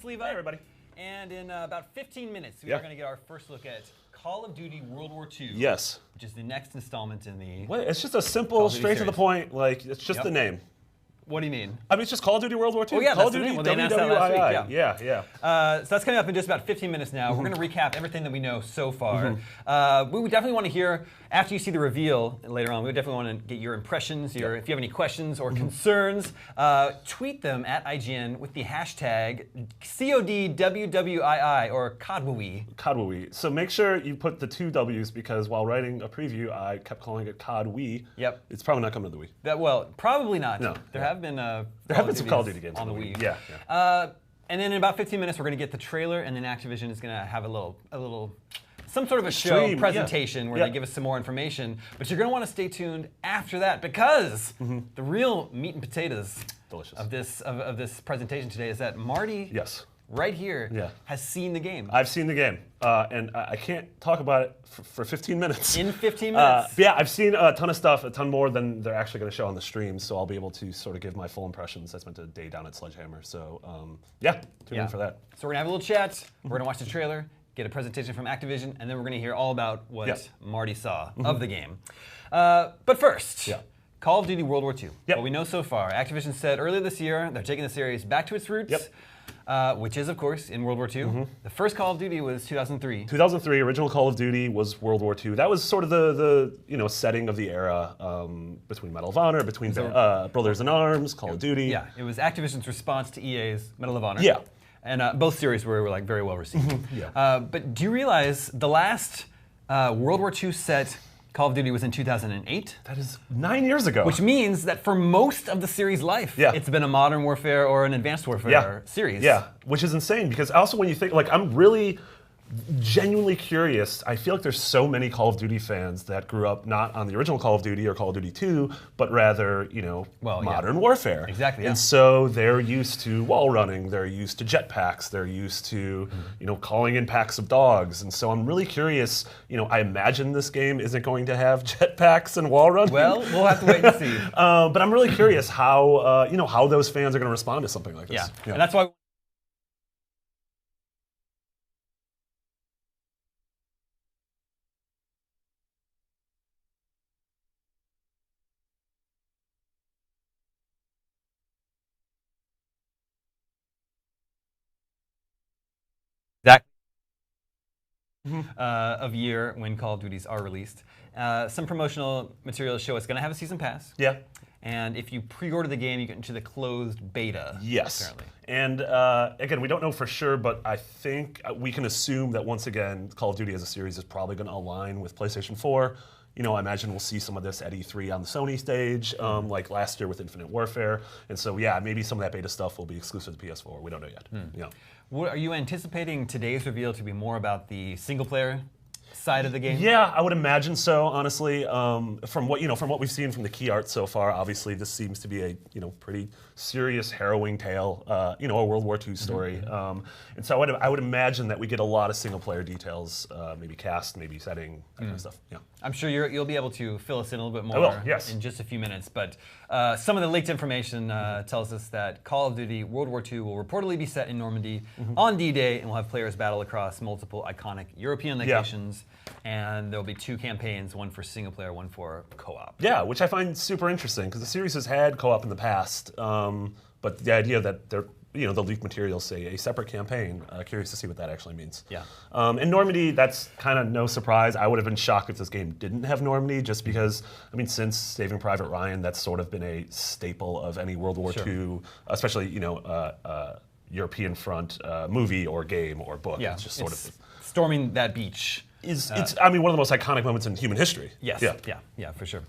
Levi. Hey, everybody. And in about 15 minutes, we are going to get our first look at Call of Duty World War II. Yes. Which is the next installment in the. What? It's just a simple, straight to the point. Like it's just the name. What do you mean? I mean, it's just Call of Duty World War II. Oh, yeah, Call that's of Duty the name. Well, they announced that last week, Yeah. So that's coming up in just about 15 minutes now. We're going to recap everything that we know so far. We would definitely want to hear, after you see the reveal later on, we would definitely want to get your impressions, if you have any questions or concerns, tweet them at IGN with the hashtag CODWWII or CODWWII. CODWWII. So make sure you put the 2 W's because while writing a preview, I kept calling it CODWWII. Yep. It's probably not coming to the Wii. Well, probably not. No. There have been some Call of Duty games on the Wii. Yeah. And then in about 15 minutes, we're going to get the trailer, and then Activision is going to have some sort of a show presentation where they give us some more information. But you're going to want to stay tuned after that because the real meat and potatoes of this presentation today is that Marty. Yes. Right here, has seen the game. I've seen the game, and I can't talk about it for 15 minutes. In 15 minutes? Yeah, I've seen a ton of stuff, a ton more than they're actually going to show on the stream, so I'll be able to sort of give my full impressions. I spent a day down at Sledgehammer, so tune in for that. So we're going to have a little chat, we're going to watch the trailer, get a presentation from Activision, and then we're going to hear all about what Marty saw of the game. But first, Call of Duty World War II. What we know so far, Activision said earlier this year they're taking the series back to its roots. Which is, of course, in World War II. The first Call of Duty was 2003. 2003, original Call of Duty was World War II. That was sort of the setting of the era between Medal of Honor, between Brothers in Arms, Call of Duty. Yeah, it was Activision's response to EA's Medal of Honor. Yeah. And both series were like very well received. But do you realize the last World War II set Call of Duty was in 2008. That is 9 years ago. Which means that for most of the series' life, it's been a Modern Warfare or an Advanced Warfare series. Yeah, which is insane because also when you think, like, I'm really genuinely curious. I feel like there's so many Call of Duty fans that grew up not on the original Call of Duty or Call of Duty 2, but rather, Modern Warfare. Exactly. And so they're used to wall running, they're used to jetpacks, they're used to, calling in packs of dogs. And so I'm really curious. I imagine this game isn't going to have jetpacks and wall running. Well, we'll have to wait and see. But I'm really curious how, how those fans are going to respond to something like this. Yeah. And that's why. Of year when Call of Duties are released. Some promotional materials show it's going to have a season pass. Yeah. And if you pre-order the game, you get into the closed beta. Yes. Apparently. And again, we don't know for sure, but I think we can assume that once again, Call of Duty as a series is probably going to align with PlayStation 4. I imagine we'll see some of this at E3 on the Sony stage, like last year with Infinite Warfare. And so, maybe some of that beta stuff will be exclusive to PS4. We don't know yet. Are you anticipating today's reveal to be more about the single-player side of the game? Yeah, I would imagine so. Honestly, from what we've seen from the key art so far, obviously this seems to be a pretty serious, harrowing tale. A World War II story. And so I would imagine that we get a lot of single-player details, maybe cast, maybe setting, that kind of stuff. Yeah. I'm sure you'll be able to fill us in a little bit more. I will, yes. In just a few minutes. But some of the leaked information tells us that Call of Duty World War II will reportedly be set in Normandy on D-Day, and will have players battle across multiple iconic European locations. And there'll be 2 campaigns, one for single player, one for co-op. Yeah, which I find super interesting because the series has had co-op in the past, but the idea that they're the leaked materials say a separate campaign. Curious to see what that actually means. Yeah. In Normandy, that's kind of no surprise. I would have been shocked if this game didn't have Normandy, just because, since Saving Private Ryan, that's sort of been a staple of any World War II, especially, European front movie or game or book. Yeah. It's just sort of storming that beach. It's one of the most iconic moments in human history. Yes. Yeah, for sure.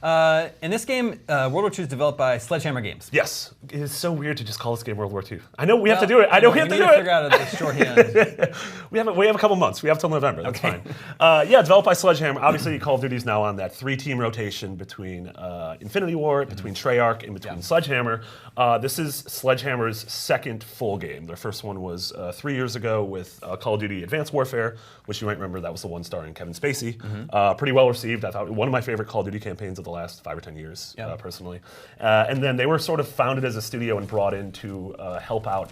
In this game, World War II is developed by Sledgehammer Games. Yes. It is so weird to just call this game World War II. I know we have to do it. I know we have to do it. We need to figure out the shorthand. we have a couple months. We have till November. That's fine. Developed by Sledgehammer. Obviously, Call of Duty is now on that 3-team rotation between Infinity Ward, between Treyarch, and between Sledgehammer. This is Sledgehammer's second full game. Their first one was 3 years ago with Call of Duty Advanced Warfare, which you might remember that was the one starring Kevin Spacey. Pretty well received. I thought one of my favorite Call of Duty campaigns of the the last 5 or 10 years, personally. And then they were sort of founded as a studio and brought in to help out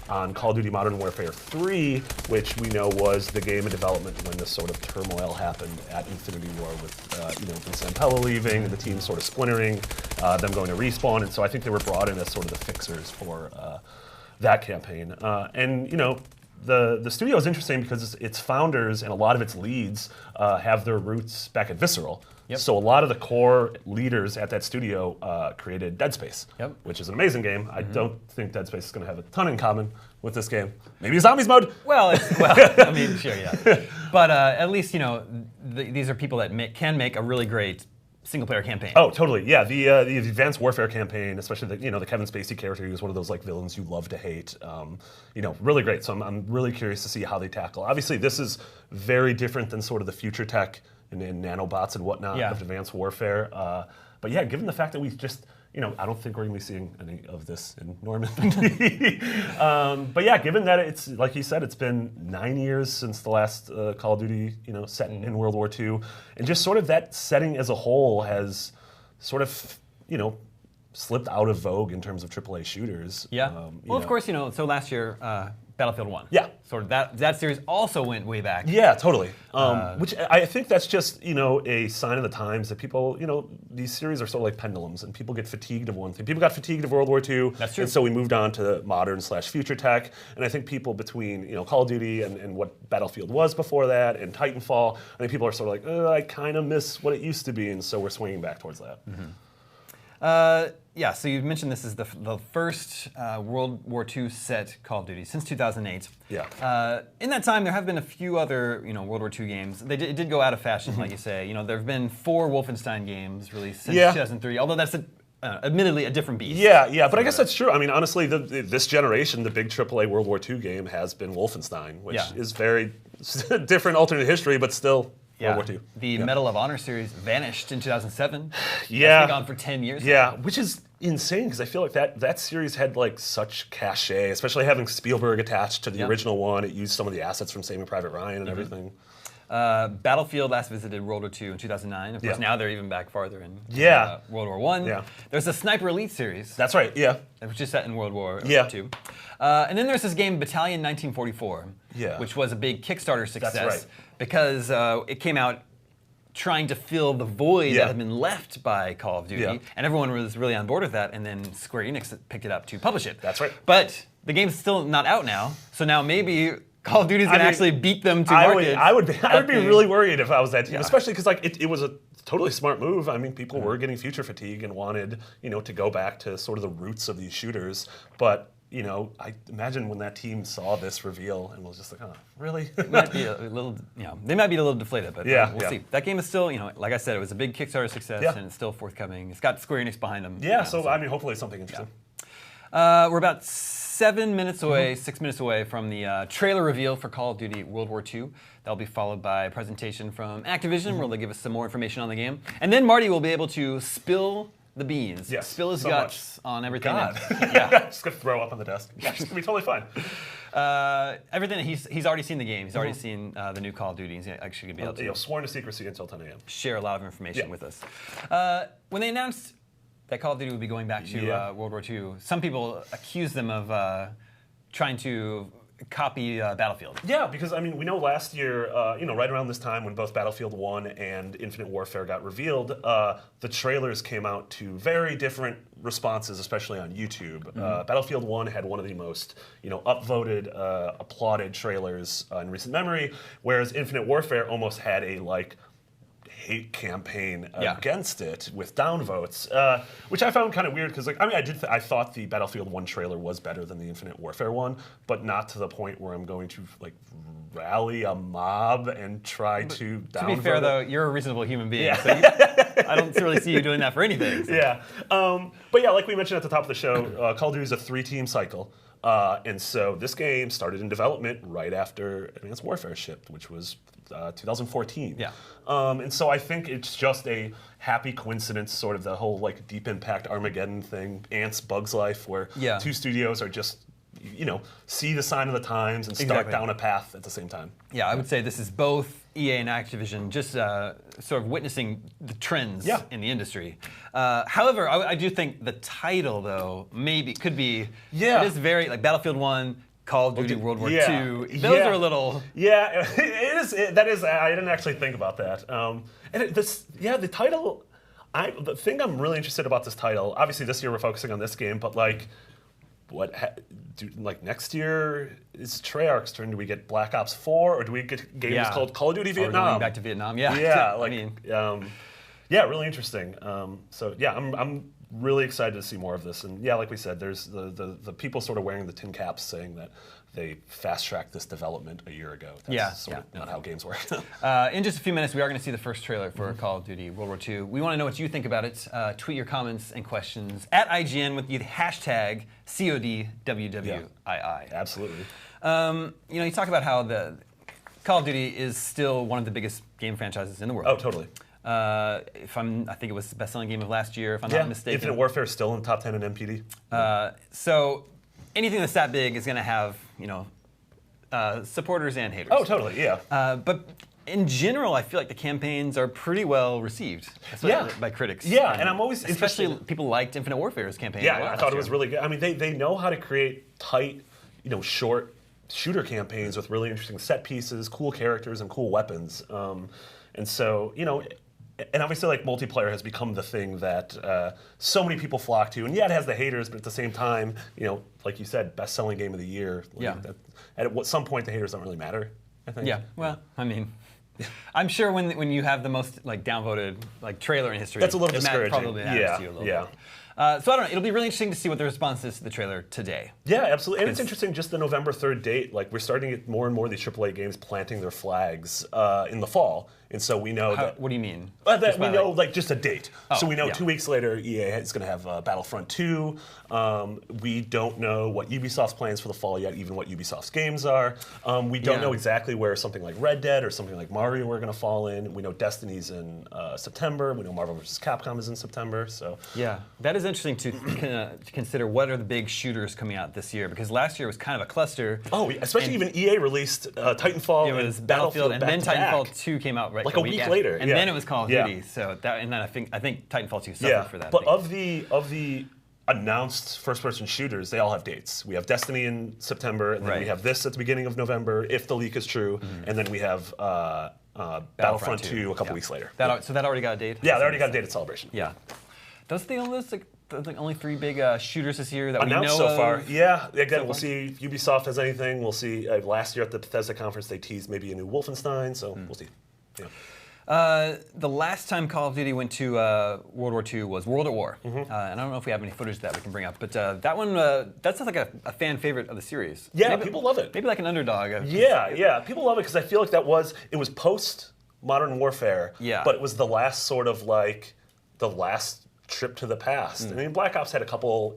on Call of Duty Modern Warfare 3, which we know was the game in development when this sort of turmoil happened at Infinity War with Vincent Pella leaving and the team sort of splintering, them going to Respawn. And so I think they were brought in as sort of the fixers for that campaign. And the studio is interesting because its founders and a lot of its leads have their roots back at Visceral. Yep. So a lot of the core leaders at that studio created Dead Space, which is an amazing game. I don't think Dead Space is going to have a ton in common with this game. Maybe Zombies mode. Well, I mean, sure, yeah. But at least these are people that can make a really great single-player campaign. Oh, totally. Yeah, the Advanced Warfare campaign, especially the Kevin Spacey character, who's one of those like villains you love to hate. Really great. So I'm really curious to see how they tackle. Obviously, this is very different than sort of the future tech and nanobots and whatnot of Advanced Warfare. But yeah, given the fact that we just I don't think we're going to be seeing any of this in Normandy. But yeah, given that it's, like you said, it's been 9 years since the last Call of Duty, set in World War II, and just sort of that setting as a whole has sort of, slipped out of vogue in terms of AAA shooters. Yeah. Well, of course, so last year, Battlefield 1. Yeah. Sort of that series also went way back. Yeah, totally. Which I think that's just, a sign of the times that people, these series are sort of like pendulums and people get fatigued of one thing. People got fatigued of World War II. That's true. And so we moved on to modern/future tech. And I think people between, Call of Duty and what Battlefield was before that and Titanfall, I think people are sort of like, I kind of miss what it used to be. And so we're swinging back towards that. Yeah, so you mentioned this is the first World War II set Call of Duty since 2008. Yeah. In that time, there have been a few other World War II games. It did go out of fashion, like you say. There have been 4 Wolfenstein games released since 2003, although that's admittedly a different beast. Yeah, but I guess that's true. I mean, honestly, this generation, the big AAA World War II game has been Wolfenstein, which is very different alternate history, but still World War II. The Medal of Honor series vanished in 2007. Yeah. It's been gone for 10 years. Yeah, which is insane because I feel like that series had like such cachet, especially having Spielberg attached to the original one. It used some of the assets from Saving Private Ryan and everything. Battlefield last visited World War II in 2009. Of course, now they're even back farther in World War I. Yeah. There's a Sniper Elite series. That's right, which is set in World War II. And then there's this game, Battalion 1944, which was a big Kickstarter success. That's right. Because it came out trying to fill the void that had been left by Call of Duty, and everyone was really on board with that, and then Square Enix picked it up to publish it. That's right. But the game's still not out now, so now maybe Call of Duty's going to actually beat them to market. I would be really worried if I was that team, especially because it was a totally smart move. I mean, people were getting future fatigue and wanted to go back to sort of the roots of these shooters, but I imagine when that team saw this reveal and was just like, really? It might be a little, they might be a little deflated, but we'll see. That game is still, like I said, it was a big Kickstarter success, and it's still forthcoming. It's got Square Enix behind them. Yeah, so I mean, hopefully it's something interesting. We're about 7 minutes away, 6 minutes away from the trailer reveal for Call of Duty World War II. That'll be followed by a presentation from Activision, where they'll give us some more information on the game. And then Marty will be able to spill the beans. Spill his guts on everything. Just gonna throw up on the desk. Yeah, it's gonna be totally fine. Everything he's already seen the game. He's already seen the new Call of Duty. He's actually gonna be able to sworn to secrecy until 10 a.m. share a lot of information with us. When they announced that Call of Duty would be going back to World War II, some people accused them of trying to copy Battlefield. Yeah, because I mean, we know last year, right around this time when both Battlefield 1 and Infinite Warfare got revealed, the trailers came out to very different responses, especially on YouTube. Battlefield 1 had one of the most, upvoted, applauded trailers in recent memory, whereas Infinite Warfare almost had a hate campaign against it with downvotes, which I found kind of weird because, I thought the Battlefield 1 trailer was better than the Infinite Warfare one, but not to the point where I'm going to rally a mob and try to downvote. To be fair, though, you're a reasonable human being, so I don't really see you doing that for anything. So. But like we mentioned at the top of the show, Call of Duty is a 3-team cycle. And so this game started in development right after Advanced Warfare shipped, which was 2014. And so I think it's just a happy coincidence, sort of the whole Deep Impact Armageddon thing, Ants, Bugs Life, where two studios are just, see the sign of the times and start down a path at the same time. Yeah, I would say this is both EA and Activision just sort of witnessing the trends in the industry. However, I do think the title, though, could be. Yeah. It is very like Battlefield 1. Call of Duty World War II. Those are a little. Yeah, it is. That is. I didn't actually think about that. The title. The thing I'm really interested about this title. Obviously, this year we're focusing on this game, but like, next year is Treyarch's turn. Do we get Black Ops 4, or do we get games called Call of Duty Vietnam? Or going back to Vietnam. Yeah. Yeah. Really interesting. I'm really excited to see more of this. And yeah, like we said, there's the people sort of wearing the tin caps saying that they fast-tracked this development a year ago. That's sort of not how games work. In just a few minutes, we are going to see the first trailer for Call of Duty World War II. We want to know what you think about it. Tweet your comments and questions at IGN with the hashtag CODWWII. Absolutely. You talk about how the Call of Duty is still one of the biggest game franchises in the world. Oh, totally. I think it was the best-selling game of last year, if I'm not mistaken. Infinite Warfare is still in the top 10 in MPD. So anything that's that big is going to have, supporters and haters. Oh, totally, yeah. But in general, I feel like the campaigns are pretty well received by critics. Yeah, and I'm always especially people liked Infinite Warfare's campaign. Yeah, I thought it was really good. I mean, they know how to create tight, short shooter campaigns with really interesting set pieces, cool characters, and cool weapons. And so, and obviously, like, multiplayer has become the thing that so many people flock to. And yeah, it has the haters, but at the same time, like you said, best-selling game of the year. At some point, the haters don't really matter, I think. Yeah, well, I mean, I'm sure when you have the most downvoted trailer in history, that's a little discouraging. Probably matters to you a little bit. So I don't know. It'll be really interesting to see what the response is to the trailer today. Yeah, absolutely. And it's interesting, just the November 3rd date. Like, we're starting to get more and more of these AAA games planting their flags in the fall. And so we know that. What do you mean? That we know, just a date. So we know 2 weeks later, EA is going to have Battlefront 2. We don't know what Ubisoft's plans for the fall yet, even what Ubisoft's games are. We don't know exactly where something like Red Dead or something like Mario are going to fall in. We know Destiny's in September. We know Marvel vs. Capcom is in September. So yeah, that is interesting to consider. What are the big shooters coming out this year? Because last year was kind of a cluster. Oh, especially even EA released Titanfall. It was Battlefield, and then Titanfall 2 came out. Like a week later, and then it was Call of Duty. So and then I think Titanfall 2 suffered for that. But of the announced first-person shooters, they all have dates. We have Destiny in September, and then we have this at the beginning of November, if the leak is true, and then we have Battlefront 2 a couple weeks later. So that already got a date? Yeah, they already got a date at Celebration. Yeah. Those are the only three big shooters this year that we know announced so far. Yeah, again, we'll see if Ubisoft has anything. We'll see. Last year at the Bethesda conference, they teased maybe a new Wolfenstein, so we'll see. Yeah. The last time Call of Duty went to World War II was World at War. And I don't know if we have any footage that we can bring up, but that one, that's like a fan favorite of the series. Yeah, people love it. Maybe like an underdog. Yeah, people love it because I feel like it was post Modern Warfare, but it was the last the last trip to the past. I mean, Black Ops had a couple,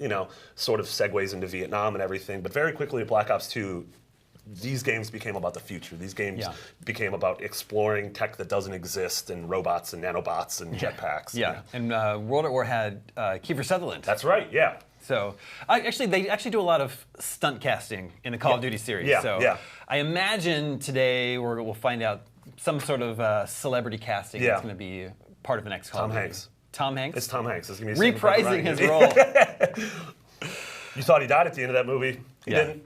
sort of segues into Vietnam and everything, but very quickly Black Ops 2, these games became about the future. These games became about exploring tech that doesn't exist, and robots and nanobots and jetpacks. Yeah, and World at War had Kiefer Sutherland. That's right, yeah. So they actually do a lot of stunt casting in the Call of Duty series. I imagine today we'll find out some sort of celebrity casting that's going to be part of the next Call of Duty. Tom Hanks? It's Tom Hanks. It's gonna be reprising his role. You thought he died at the end of that movie. He didn't.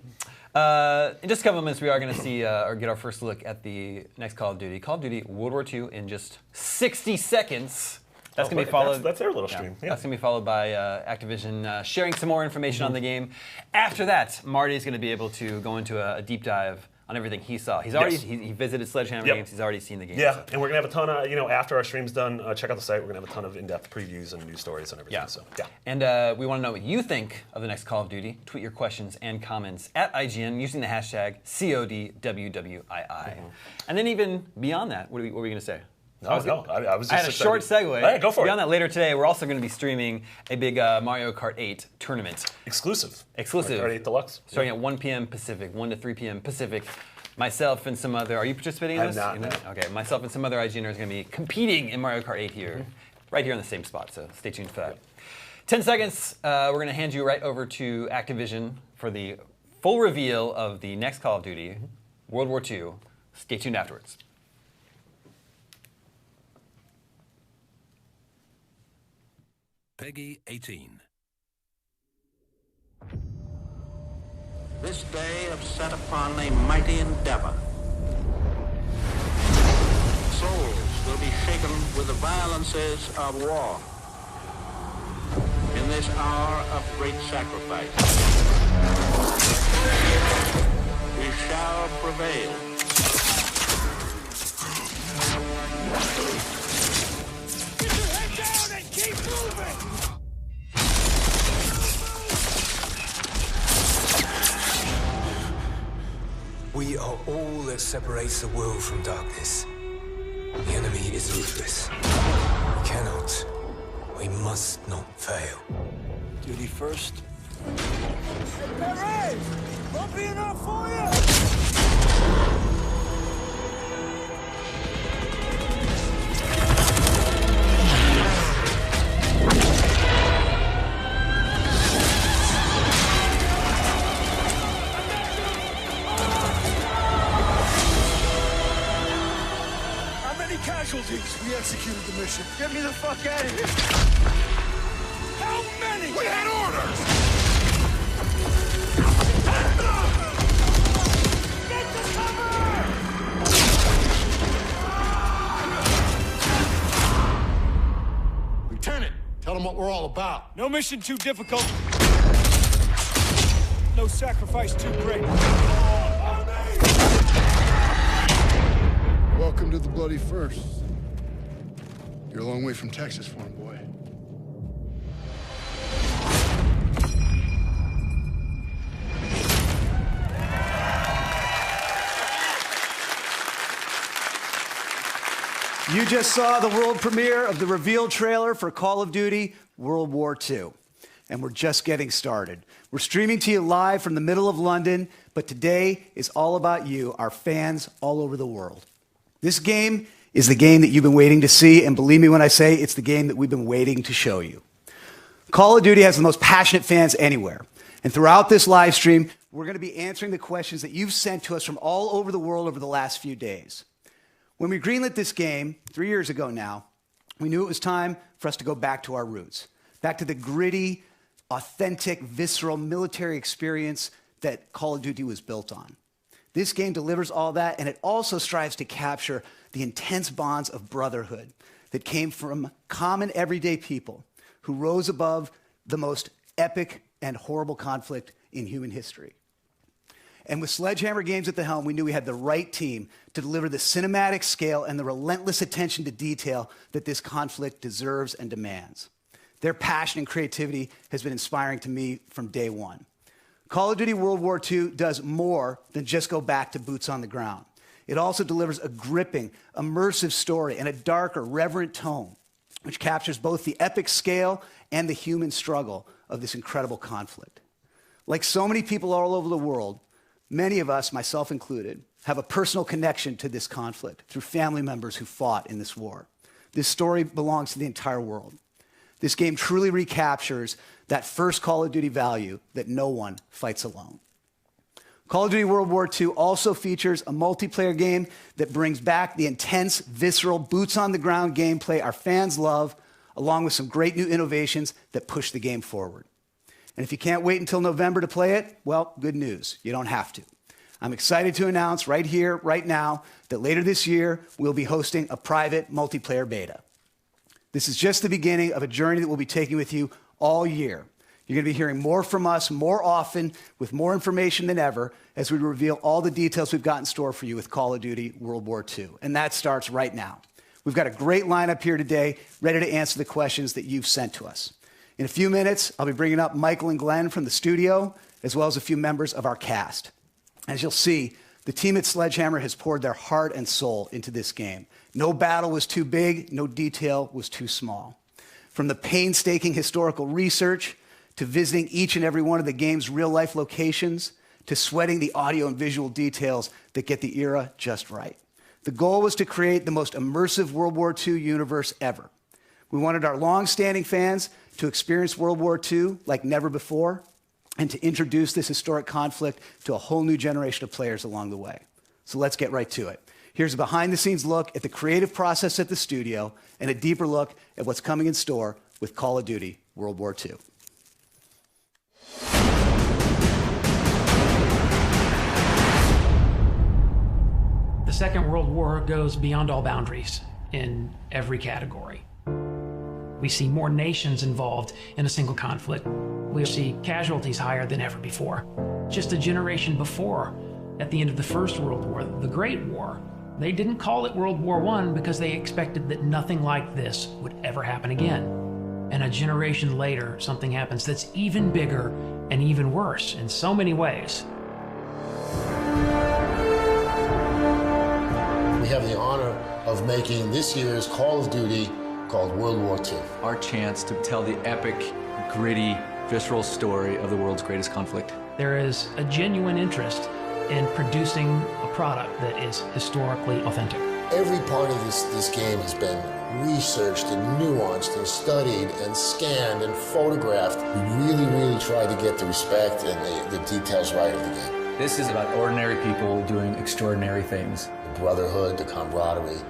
In just a couple of minutes, we are going to see or get our first look at the next Call of Duty. Call of Duty World War II in just 60 seconds. That's going to be followed. That's their little stream. That's going to be followed by Activision sharing some more information on the game. After that, Marty is going to be able to go into a deep dive on everything he saw. He's already he visited Sledgehammer Games. He's already seen the game. Yeah, and we're gonna have a ton of after our stream's done. Check out the site. We're gonna have a ton of in-depth previews and news stories and everything. Yeah. So And we want to know what you think of the next Call of Duty. Tweet your questions and comments at IGN using the hashtag CODWWII. And then even beyond that, what were we gonna say? I was just I had a short segue. Hey, go for it. Beyond that, later today, we're also going to be streaming a big Mario Kart 8 tournament. Exclusive. Mario Kart 8 Deluxe. Starting at 1 p.m. Pacific, 1 to 3 p.m. Pacific. Myself and some other. Are you participating in this? I'm not. No. Okay. Myself and some other IGNers are going to be competing in Mario Kart 8 here, right here in the same spot. So stay tuned for that. 10 seconds. We're going to hand you right over to Activision for the full reveal of the next Call of Duty, World War II. Stay tuned afterwards. Peggy 18. This day have set upon a mighty endeavor. Souls will be shaken with the violences of war. In this hour of great sacrifice, we shall prevail. Get your head down and keep moving! We are all that separates the world from darkness. The enemy is ruthless. We cannot, we must not fail. Duty first. Hey, Rave! Won't be enough for you! Casualties. We executed the mission. Get me the fuck out of here. How many? We had orders. Get to cover! Lieutenant, tell them what we're all about. No mission too difficult. No sacrifice too great. Welcome to the Bloody First. You're a long way from Texas for him, boy. You just saw the world premiere of the reveal trailer for Call of Duty World War II. And we're just getting started. We're streaming to you live from the middle of London, but today is all about you, our fans all over the world. This game is the game that you've been waiting to see, and believe me when I say it's the game that we've been waiting to show you. Call of Duty has the most passionate fans anywhere. And throughout this live stream, we're going to be answering the questions that you've sent to us from all over the world over the last few days. When we greenlit this game 3 years ago now, we knew it was time for us to go back to our roots, back to the gritty, authentic, visceral military experience that Call of Duty was built on. This game delivers all that, and it also strives to capture the intense bonds of brotherhood that came from common everyday people who rose above the most epic and horrible conflict in human history. And with Sledgehammer Games at the helm, we knew we had the right team to deliver the cinematic scale and the relentless attention to detail that this conflict deserves and demands. Their passion and creativity has been inspiring to me from day one. Call of Duty World War II does more than just go back to boots on the ground. It also delivers a gripping, immersive story and a darker, reverent tone, which captures both the epic scale and the human struggle of this incredible conflict. Like so many people all over the world, many of us, myself included, have a personal connection to this conflict through family members who fought in this war. This story belongs to the entire world. This game truly recaptures that first Call of Duty value that no one fights alone. Call of Duty World War II also features a multiplayer game that brings back the intense, visceral, boots-on-the-ground gameplay our fans love, along with some great new innovations that push the game forward. And if you can't wait until November to play it, well, good news. You don't have to. I'm excited to announce right here, right now, that later this year, we'll be hosting a private multiplayer beta. This is just the beginning of a journey that we'll be taking with you all year. You're going to be hearing more from us more often with more information than ever as we reveal all the details we've got in store for you with Call of Duty World War II. And that starts right now. We've got a great lineup here today, ready to answer the questions that you've sent to us. In a few minutes, I'll be bringing up Michael and Glenn from the studio, as well as a few members of our cast. As you'll see, the team at Sledgehammer has poured their heart and soul into this game. No battle was too big, no detail was too small. From the painstaking historical research, to visiting each and every one of the game's real-life locations, to sweating the audio and visual details that get the era just right. The goal was to create the most immersive World War II universe ever. We wanted our long-standing fans to experience World War II like never before, and to introduce this historic conflict to a whole new generation of players along the way. So let's get right to it. Here's a behind-the-scenes look at the creative process at the studio and a deeper look at what's coming in store with Call of Duty World War II. The Second World War goes beyond all boundaries in every category. We see more nations involved in a single conflict. We see casualties higher than ever before. Just a generation before, at the end of the First World War, the Great War, they didn't call it World War I because they expected that nothing like this would ever happen again. And a generation later, something happens that's even bigger and even worse in so many ways. We have the honor of making this year's Call of Duty called World War II. Our chance to tell the epic, gritty, visceral story of the world's greatest conflict. There is a genuine interest in producing a product that is historically authentic. Every part of this game has been researched and nuanced and studied and scanned and photographed. We really tried to get the respect and the details right of the game. This is about ordinary people doing extraordinary things. The brotherhood, the camaraderie,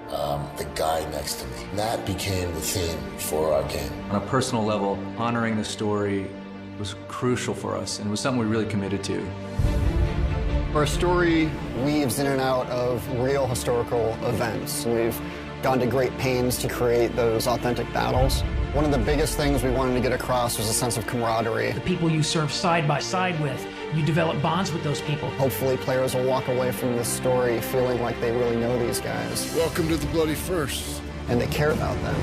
the guy next to me. That became the theme for our game. On a personal level, honoring the story was crucial for us, and it was something we really committed to. Our story weaves in and out of real historical events. We've gone to great pains to create those authentic battles. One of the biggest things we wanted to get across was a sense of camaraderie. The people you serve side by side with, you develop bonds with those people. Hopefully players will walk away from this story feeling like they really know these guys. Welcome to the Bloody First. And they care about them.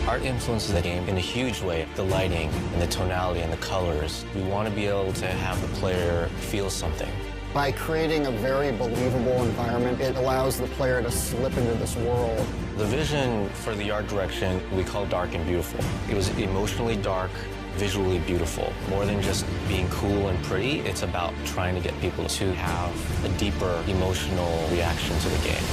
Art influences the game in a huge way. The lighting and the tonality and the colors. We want to be able to have the player feel something. By creating a very believable environment, it allows the player to slip into this world. The vision for the art direction we call dark and beautiful. It was emotionally dark, visually beautiful. More than just being cool and pretty, it's about trying to get people to have a deeper emotional reaction to the game.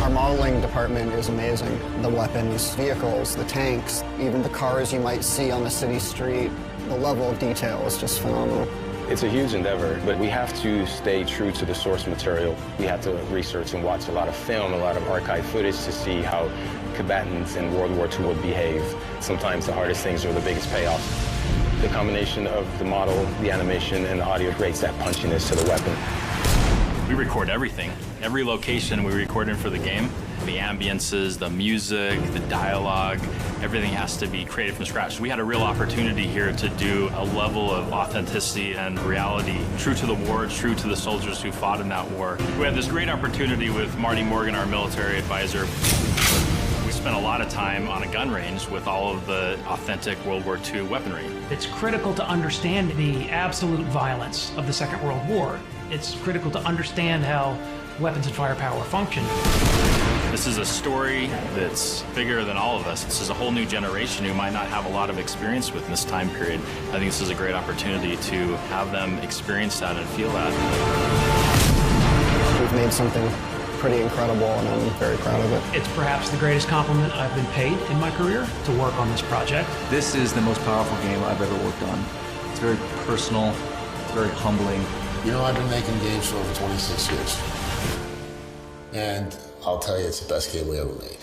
Our modeling department is amazing. The weapons, vehicles, the tanks, even the cars you might see on the city street. The level of detail is just phenomenal. It's a huge endeavor, but we have to stay true to the source material. We have to research and watch a lot of film, a lot of archive footage to see how combatants in World War II would behave. Sometimes the hardest things are the biggest payoffs. The combination of the model, the animation, and the audio creates that punchiness to the weapon. We record everything. Every location we record in for the game. The ambiences, the music, the dialogue, everything has to be created from scratch. We had a real opportunity here to do a level of authenticity and reality, true to the war, true to the soldiers who fought in that war. We had this great opportunity with Marty Morgan, our military advisor. We spent a lot of time on a gun range with all of the authentic World War II weaponry. It's critical to understand the absolute violence of the Second World War. It's critical to understand how weapons and firepower function. This is a story that's bigger than all of us. This is a whole new generation who might not have a lot of experience with in this time period. I think this is a great opportunity to have them experience that and feel that. We've made something pretty incredible, and I'm very proud of it. It's perhaps the greatest compliment I've been paid in my career to work on this project. This is the most powerful game I've ever worked on. It's very personal, it's very humbling. You know, I've been making games for over 26 years. And I'll tell you, it's the best game we ever made.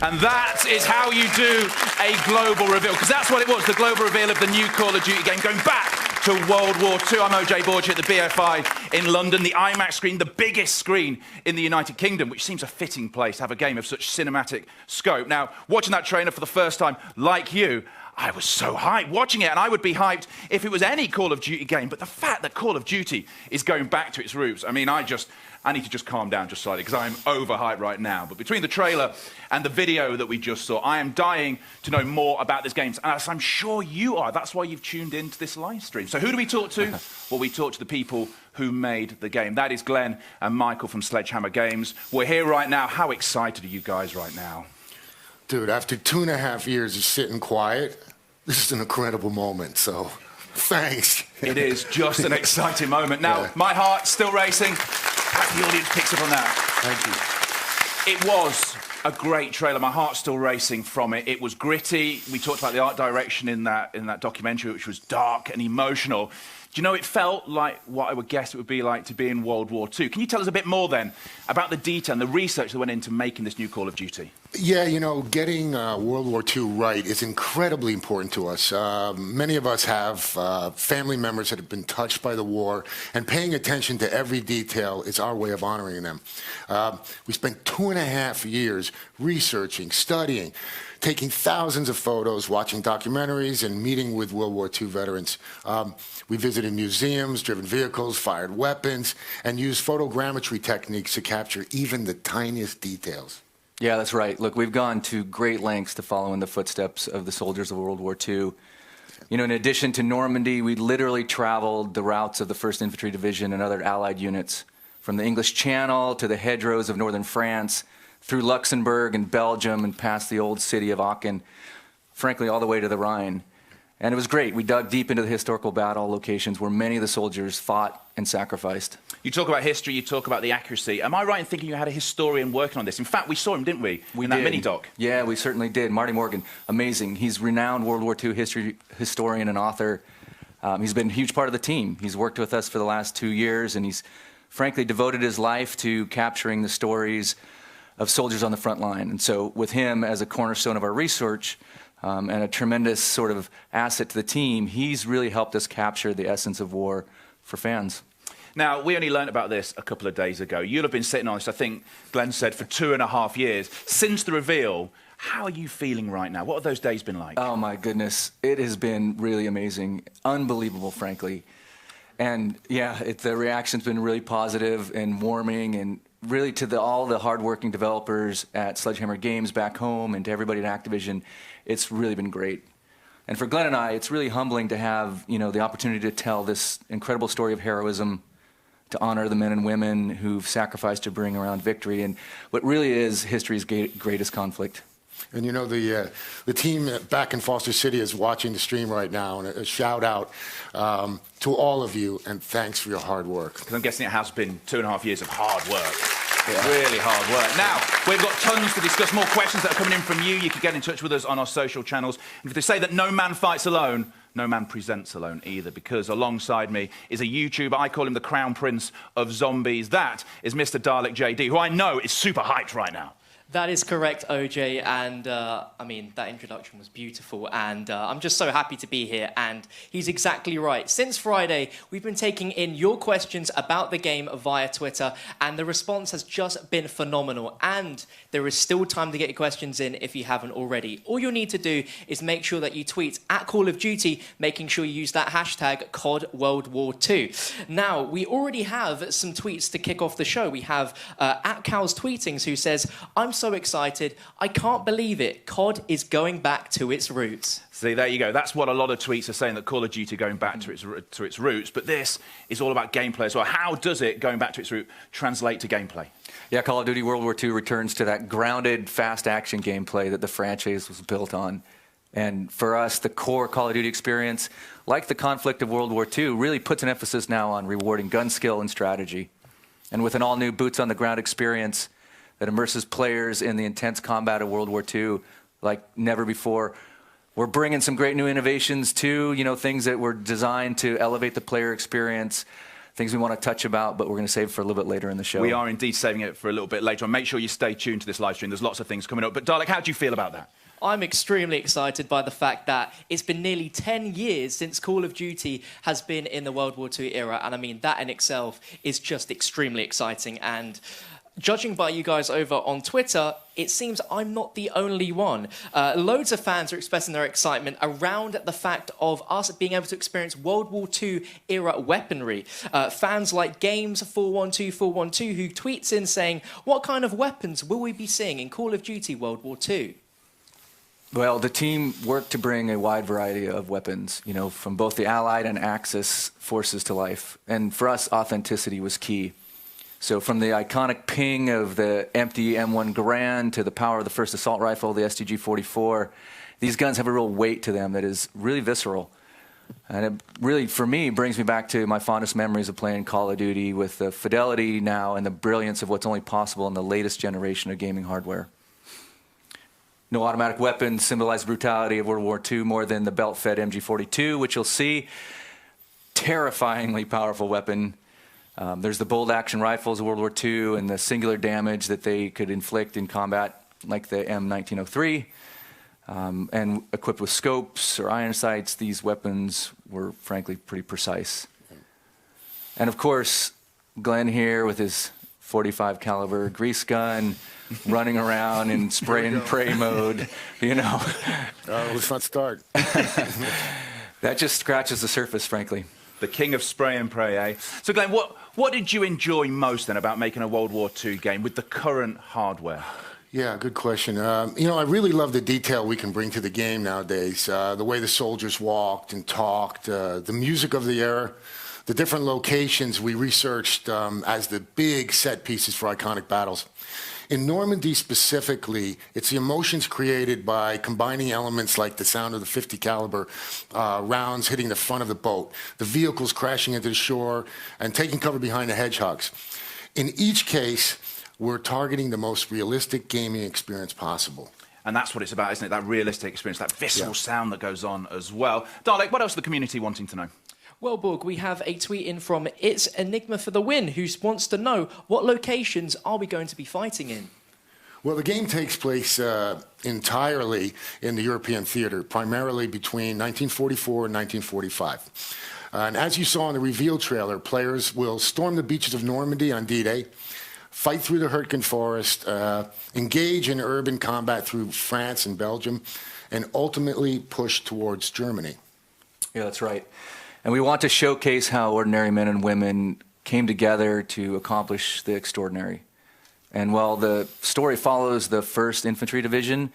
And that is how you do a global reveal, because that's what it was, the global reveal of the new Call of Duty game, going back to World War II. I'm OJ Borgia at the BFI in London, the IMAX screen, the biggest screen in the United Kingdom, which seems a fitting place to have a game of such cinematic scope. Now, watching that trailer for the first time, like you, I was so hyped watching it, and I would be hyped if it was any Call of Duty game. But the fact that Call of Duty is going back to its roots, I mean, I need to just calm down just slightly because I'm overhyped right now. But between the trailer and the video that we just saw, I am dying to know more about this game. And as I'm sure you are, that's why you've tuned into this live stream. So who do we talk to? Well, we talk to the people who made the game. That is Glenn and Michael from Sledgehammer Games. We're here right now. How excited are you guys right now? Dude, after 2.5 years of sitting quiet, this is an incredible moment, so thanks. It is just an exciting moment. Now, my heart's still racing. Hope the audience picks up on that. Thank you. It was a great trailer. My heart's still racing from it. It was gritty. We talked about the art direction in that documentary, which was dark and emotional. Do you know, it felt like what I would guess it would be like to be in World War II. Can you tell us a bit more then about the detail and the research that went into making this new Call of Duty? Yeah, you know, getting World War II right is incredibly important to us. Many of us have family members that have been touched by the war, and paying attention to every detail is our way of honoring them. We spent 2.5 years researching, studying, taking thousands of photos, watching documentaries, and meeting with World War II veterans. We visited museums, driven vehicles, fired weapons, and used photogrammetry techniques to capture even the tiniest details. Yeah, that's right. Look, we've gone to great lengths to follow in the footsteps of the soldiers of World War II. You know, in addition to Normandy, we literally traveled the routes of the 1st Infantry Division and other Allied units, from the English Channel to the hedgerows of northern France, through Luxembourg and Belgium and past the old city of Aachen, frankly, all the way to the Rhine. And it was great. We dug deep into the historical battle locations where many of the soldiers fought and sacrificed. You talk about history, you talk about the accuracy. Am I right in thinking you had a historian working on this? In fact, we saw him, didn't we? In that mini-doc. Yeah, we certainly did. Marty Morgan, amazing. He's a renowned World War II historian and author. He's been a huge part of the team. He's worked with us for the last 2 years, and he's frankly devoted his life to capturing the stories of soldiers on the front line. And so with him as a cornerstone of our research, and a tremendous sort of asset to the team, he's really helped us capture the essence of war for fans. Now, we only learned about this a couple of days ago. You'll have been sitting on this, I think Glenn said, for 2.5 years. Since the reveal, how are you feeling right now? What have those days been like? Oh, my goodness. It has been really amazing. Unbelievable, frankly. And, yeah, the reaction's been really positive and warming, and really to all the hardworking developers at Sledgehammer Games back home and to everybody at Activision, it's really been great. And for Glenn and I, it's really humbling to have, you know, the opportunity to tell this incredible story of heroism, to honor the men and women who've sacrificed to bring around victory, and what really is history's greatest conflict. And you know, the team back in Foster City is watching the stream right now, and a shout out to all of you, and thanks for your hard work. Because I'm guessing it has been 2.5 years of hard work. Yeah. Really hard work. Now, we've got tons to discuss, more questions that are coming in from you. You can get in touch with us on our social channels. And if they say that no man fights alone, no man presents alone either, because alongside me is a YouTuber. I call him the Crown Prince of Zombies. That is Mr. Dalek JD, who I know is super hyped right now. That is correct, OJ, and I mean, that introduction was beautiful, and I'm just so happy to be here, and he's exactly right. Since Friday, we've been taking in your questions about the game via Twitter, and the response has just been phenomenal, and there is still time to get your questions in if you haven't already. All you'll need to do is make sure that you tweet at Call of Duty, making sure you use that hashtag COD World War II. Now, we already have some tweets to kick off the show. We have at Cal's Tweetings, who says, "I'm so excited. I can't believe it. COD is going back to its roots." See, there you go. That's what a lot of tweets are saying, that Call of Duty going back to its roots. But this is all about gameplay as well. How does it, going back to its root, translate to gameplay? Yeah, Call of Duty World War II returns to that grounded, fast-action gameplay that the franchise was built on. And for us, the core Call of Duty experience, like the conflict of World War II, really puts an emphasis now on rewarding gun skill and strategy. And with an all-new boots-on-the-ground experience that immerses players in the intense combat of World War II like never before, we're bringing some great new innovations too, you know, things that were designed to elevate the player experience, things we want to touch about, but we're going to save for a little bit later in the show. We are indeed saving it for a little bit later on. Make sure you stay tuned to this live stream. There's lots of things coming up. But Dalek, how do you feel about that? I'm extremely excited by the fact that it's been nearly 10 years since Call of Duty has been in the World War II era, and I mean, that in itself is just extremely exciting. And judging by you guys over on Twitter, it seems I'm not the only one. Loads of fans are expressing their excitement around the fact of us being able to experience World War II era weaponry. Fans like Games412412 who tweets in saying, "What kind of weapons will we be seeing in Call of Duty World War II?" Well, the team worked to bring a wide variety of weapons, you know, from both the Allied and Axis forces to life. And for us, authenticity was key. So from the iconic ping of the empty M1 Garand to the power of the first assault rifle, the STG-44, these guns have a real weight to them that is really visceral. And it really, for me, brings me back to my fondest memories of playing Call of Duty with the fidelity now and the brilliance of what's only possible in the latest generation of gaming hardware. No automatic weapons symbolize the brutality of World War II more than the belt-fed MG-42, which you'll see. terrifyingly powerful weapon. There's the bolt-action rifles of World War II and the singular damage that they could inflict in combat, like the M1903. And equipped with scopes or iron sights, these weapons were frankly pretty precise. And of course, Glenn here with his .45 caliber grease gun, running around in spray and pray mode, you know. Let's not start. That just scratches the surface, frankly. The king of spray and pray, eh? So, Glenn, what did you enjoy most then about making a World War II game with the current hardware? Yeah, good question. You know, I really love the detail we can bring to the game nowadays. The way the soldiers walked and talked, the music of the era, the different locations we researched as the big set pieces for iconic battles. In Normandy specifically, it's the emotions created by combining elements like the sound of the .50 caliber rounds hitting the front of the boat, the vehicles crashing into the shore, and taking cover behind the hedgehogs. In each case, we're targeting the most realistic gaming experience possible. And that's what it's about, isn't it? That realistic experience, that visceral sound that goes on as well. Dalek, what else is the community wanting to know? Well, Borg, we have a tweet in from It's Enigma for the Win, who wants to know what locations are we going to be fighting in? Well, the game takes place entirely in the European theater, primarily between 1944 and 1945. And as you saw in the reveal trailer, players will storm the beaches of Normandy on D-Day, fight through the Hurtgen Forest, engage in urban combat through France and Belgium, and ultimately push towards Germany. Yeah, that's right. And we want to showcase how ordinary men and women came together to accomplish the extraordinary. And while the story follows the 1st Infantry Division,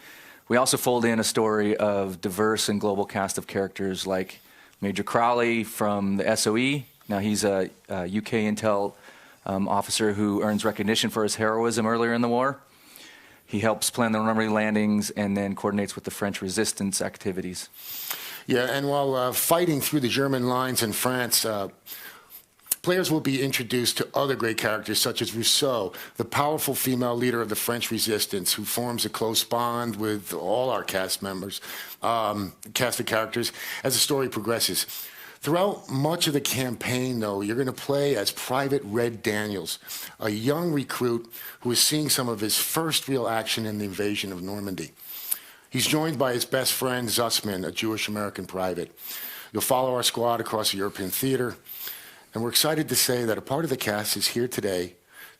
we also fold in a story of diverse and global cast of characters like Major Crowley from the SOE. Now he's a UK intel officer who earns recognition for his heroism earlier in the war. He helps plan the Normandy landings and then coordinates with the French resistance activities. Yeah, and while fighting through the German lines in France, players will be introduced to other great characters such as Rousseau, the powerful female leader of the French resistance who forms a close bond with all our cast members, cast of characters, as the story progresses. Throughout much of the campaign, though, you're going to play as Private Red Daniels, a young recruit who is seeing some of his first real action in the invasion of Normandy. He's joined by his best friend, Zussman, a Jewish-American private. You'll follow our squad across the European theater, and we're excited to say that a part of the cast is here today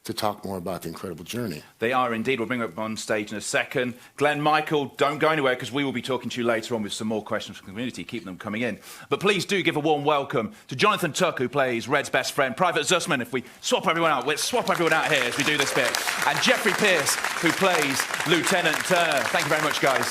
to talk more about the incredible journey. They are indeed. We'll bring them up on stage in a second. Glenn, Michael, don't go anywhere because we will be talking to you later on with some more questions from the community. Keep them coming in. But please do give a warm welcome to Jonathan Tuck, who plays Red's best friend, Private Zussman. If we swap everyone out, let's swap everyone out here as we do this bit. And Jeffrey Pierce, who plays Lieutenant Turner. Thank you very much, guys.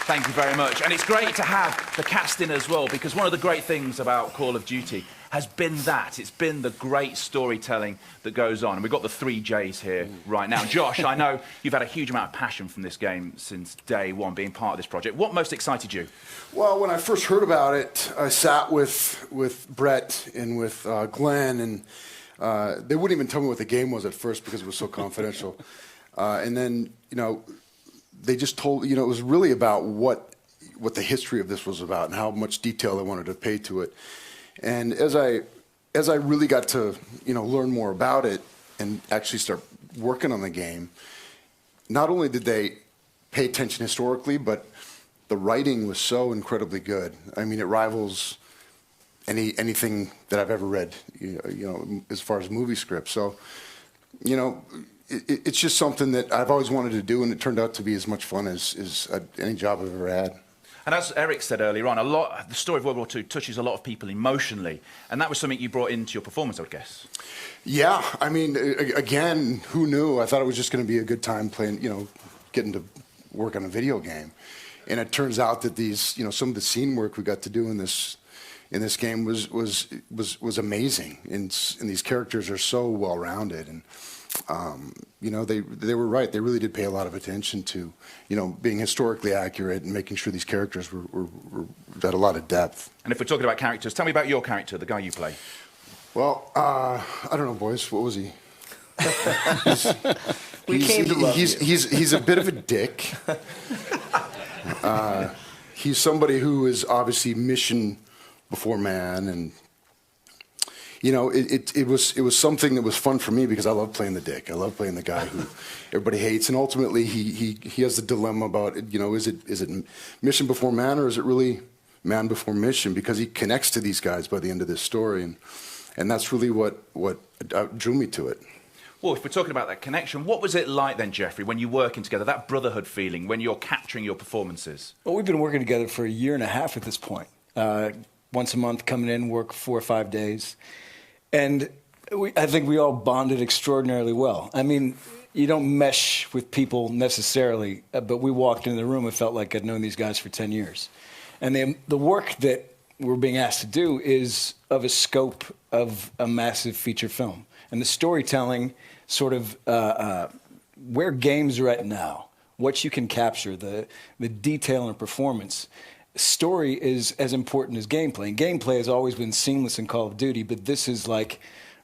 Thank you very much. And it's great to have the cast in as well, because one of the great things about Call of Duty has been that. It's been the great storytelling that goes on. And we've got the 3 Js here right now. Josh, I know you've had a huge amount of passion from this game since day one, being part of this project. What most excited you? Well, when I first heard about it, I sat with Brett and with Glenn, and they wouldn't even tell me what the game was at first because it was so confidential. And then, you know, they just told, you know, it was really about what the history of this was about and how much detail they wanted to pay to it. And as I really got to, you know, learn more about it and actually start working on the game, not only did they pay attention historically, but the writing was so incredibly good. I mean, it rivals anything that I've ever read, you know, as far as movie scripts. So, you know, it's just something that I've always wanted to do, and it turned out to be as much fun as any job I've ever had. And as Eric said earlier on, the story of World War II touches a lot of people emotionally, and that was something you brought into your performance, I would guess. Yeah, I mean, again, who knew? I thought it was just going to be a good time playing, you know, getting to work on a video game, and it turns out that these, you know, some of the scene work we got to do in this game was amazing, and these characters are so well rounded, and you know, they were right. They really did pay a lot of attention to, you know, being historically accurate and making sure these characters were had a lot of depth. And if we're talking about characters, tell me about your character, the guy you play. Well, I don't know, boys. What was he? He's a bit of a dick. He's somebody who is obviously mission before man, and you know, it was something that was fun for me because I love playing the dick. I love playing the guy who everybody hates, and ultimately he has the dilemma about, you know, is it mission before man, or is it really man before mission? Because he connects to these guys by the end of this story, and that's really what drew me to it. Well, if we're talking about that connection, what was it like then, Jeffrey, when you're working together, that brotherhood feeling, when you're capturing your performances? Well, we've been working together for 1.5 years at this point. Once a month, coming in, work 4 or 5 days. And I think we all bonded extraordinarily well. I mean, you don't mesh with people necessarily, but we walked into the room and felt like I'd known these guys for 10 years. And the work that we're being asked to do is of a scope of a massive feature film. And the storytelling, sort of where games are at now, what you can capture, the detail and performance. Story is as important as gameplay. And gameplay has always been seamless in Call of Duty, but this is like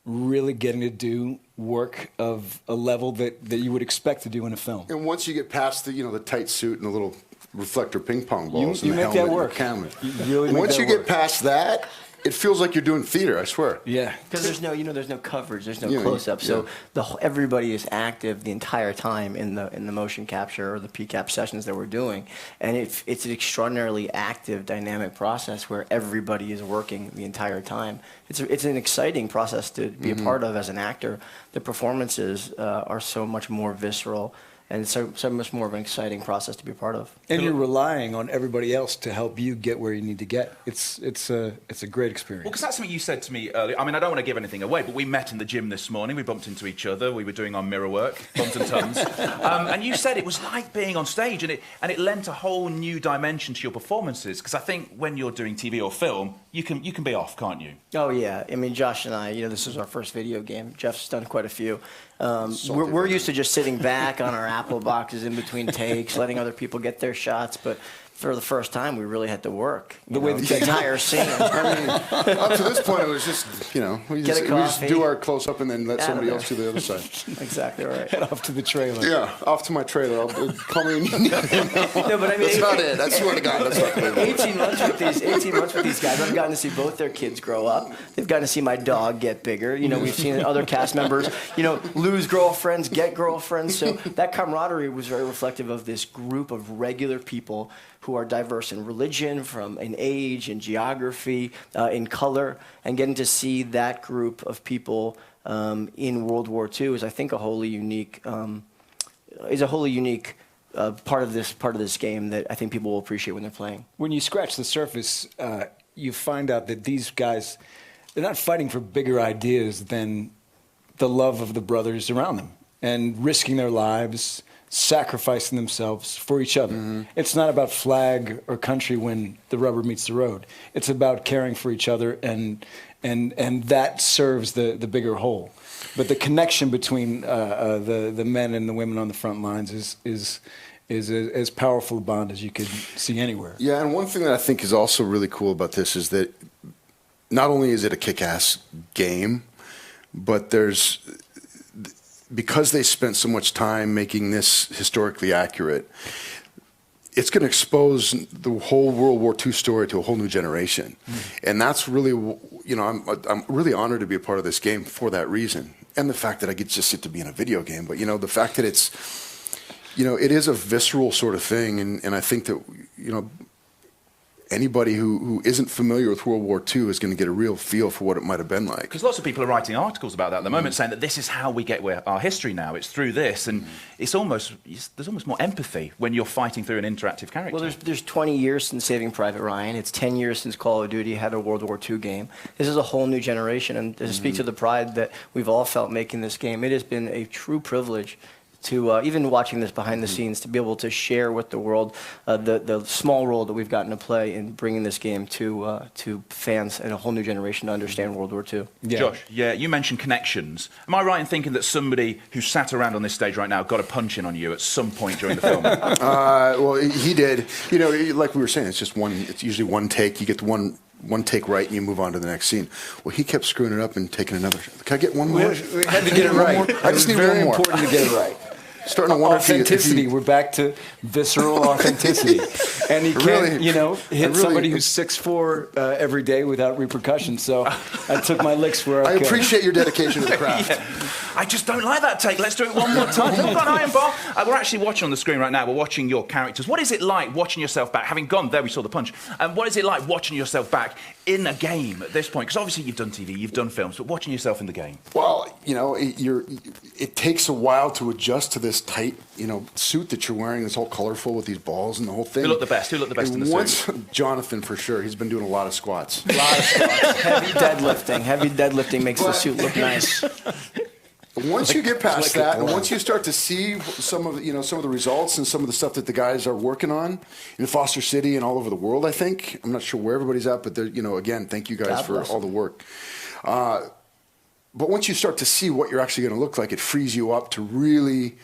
really getting to do work of a level that you would expect to do in a film. And once you get past the tight suit and the little reflector ping pong balls you and the make helmet that work. and the camera. You really make once that you work. get past that, it feels like you're doing theater, I swear. Yeah. Because there's no coverage, there's no Yeah, close-up. yeah. So everybody is active the entire time in the motion capture or the PCAP sessions that we're doing, and it's an extraordinarily active, dynamic process where everybody is working the entire time. It's an exciting process to be a part of as an actor. The performances are so much more visceral. And it's so much more of an exciting process to be a part of. And you're relying on everybody else to help you get where you need to get. It's a great experience. Well, because that's something you said to me earlier. I mean, I don't want to give anything away, but we met in the gym this morning. We bumped into each other. We were doing our mirror work, bumped and tons. And you said it was like being on stage, and it lent a whole new dimension to your performances. Because I think when you're doing TV or film, you can be off, can't you? Oh yeah. I mean, Josh and I, this is our first video game. Jeff's done quite a few. We're used to just sitting back on our Apple boxes in between takes, letting other people get their shots, but for the first time, we really had to work. The entire scene. I mean, up to this point, it was just, we just do our close-up and then let somebody else do the other side. Exactly right. Head off to the trailer. Yeah, off to my trailer. Call me when you need it. No, but I mean, that's not it. I swear to God, that's not it. 18 months with these guys, I've gotten to see both their kids grow up. They've gotten to see my dog get bigger. We've seen other cast members, lose girlfriends, get girlfriends. So that camaraderie was very reflective of this group of regular people who are diverse in religion, in age, in geography, in color, and getting to see that group of people in World War II is, I think, a wholly unique part of this game that I think people will appreciate when they're playing. When you scratch the surface, you find out that these guys, they're not fighting for bigger ideas than the love of the brothers around them and risking their lives, sacrificing themselves for each other. Mm-hmm. It's not about flag or country when the rubber meets the road. It's about caring for each other, and that serves the bigger whole. But the connection between the men and the women on the front lines is as powerful a bond as you could see anywhere. Yeah, and one thing that I think is also really cool about this is that not only is it a kick-ass game, but because they spent so much time making this historically accurate, it's going to expose the whole World War II story to a whole new generation. Mm-hmm. And that's really, I'm really honored to be a part of this game for that reason. And the fact that I get just sit to be in a video game, but, the fact that it's, it is a visceral sort of thing. And I think that, anybody who isn't familiar with World War II is going to get a real feel for what it might have been like. Because lots of people are writing articles about that at the moment, saying that this is how we get our history now. It's through this, and there's almost more empathy when you're fighting through an interactive character. Well, there's 20 years since Saving Private Ryan. It's 10 years since Call of Duty had a World War II game. This is a whole new generation, and to speak to the pride that we've all felt making this game, it has been a true privilege to even watching this behind the scenes, to be able to share with the world the small role that we've gotten to play in bringing this game to fans and a whole new generation to understand World War II. Yeah. Josh, you mentioned connections. Am I right in thinking that somebody who sat around on this stage right now got a punch in on you at some point during the film? Well, he did. Like we were saying, it's usually one take. You get the one take right and you move on to the next scene. Well, he kept screwing it up and taking another. Can I get one more? We had to get it right. I just need one more. Very important to get it right. starting to wonder authenticity. We're back to visceral authenticity, and you can't, hit somebody who's 6'4" every day without repercussions. So I took my licks where I could. I appreciate your dedication to the craft. I just don't like that take. Let's do it one more time. We've got Iron Bar. We're actually watching on the screen right now. We're watching your characters. What is it like watching yourself back? Having gone there, we saw the punch. And what is it like watching yourself back in a game at this point? Because obviously you've done TV, you've done films, but watching yourself in the game. Well, it takes a while to adjust to this tight, suit that you're wearing. It's all colorful with these balls and the whole thing. Who looked the best? Who looked the best in the suit? Jonathan, for sure. He's been doing a lot of squats. Heavy deadlifting. Heavy deadlifting makes the suit look nice. Once you get past that, and once you start to see some of the results and some of the stuff that the guys are working on in Foster City and all over the world, I think I'm not sure where everybody's at, but again, thank you guys for all the work. But once you start to see what you're actually going to look like, it frees you up to really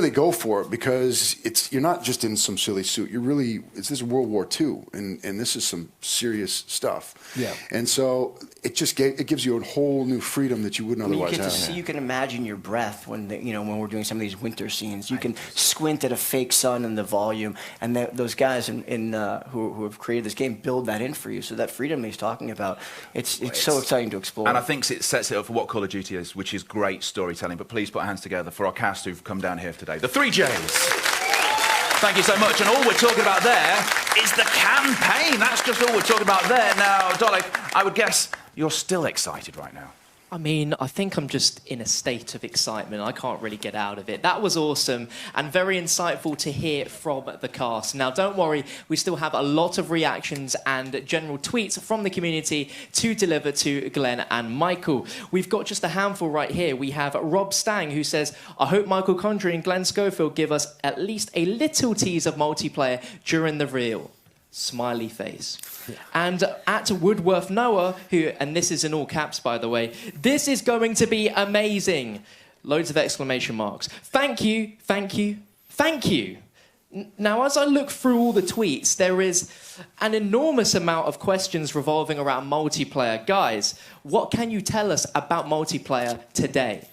go for it, because you're not just in some silly suit. This is World War II, and this is some serious stuff. Yeah. And so it gives you a whole new freedom that you wouldn't otherwise have. You can imagine your breath when when we're doing some of these winter scenes. You can squint at a fake sun and the volume, and those guys who have created this game build that in for you. So that freedom he's talking about, it's so exciting to explore. And I think it sets it up for what Call of Duty is, which is great storytelling. But please put hands together for our cast who've come down here today. The 3 Js. Thank you so much. And all we're talking about there is the campaign. That's just all we're talking about there. Now, Dolly, I would guess you're still excited right now. I mean, I think I'm just in a state of excitement. I can't really get out of it. That was awesome and very insightful to hear from the cast. Now, don't worry, we still have a lot of reactions and general tweets from the community to deliver to Glenn and Michael. We've got just a handful right here. We have Rob Stang, who says, I hope Michael Condrey and Glenn Schofield give us at least a little tease of multiplayer during the reveal. Smiley face. Yeah. And at Woodworth Noah, and this is in all caps, by the way, this is going to be amazing. Loads of exclamation marks. Thank you, thank you, thank you. Now, as I look through all the tweets, there is an enormous amount of questions revolving around multiplayer. Guys, what can you tell us about multiplayer today?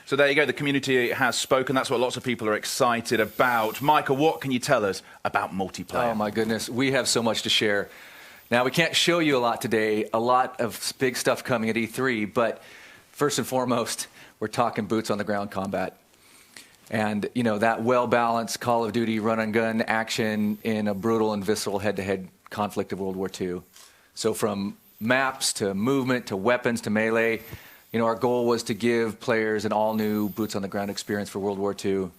So there you go, the community has spoken. That's what lots of people are excited about. Michael, what can you tell us about multiplayer? Oh, my goodness. We have so much to share. Now, we can't show you a lot today, a lot of big stuff coming at E3, but first and foremost, we're talking boots-on-the-ground combat. And, that well-balanced Call of Duty run-and-gun action in a brutal and visceral head-to-head conflict of World War II. So from maps to movement to weapons to melee, our goal was to give players an all-new boots-on-the-ground experience for World War II.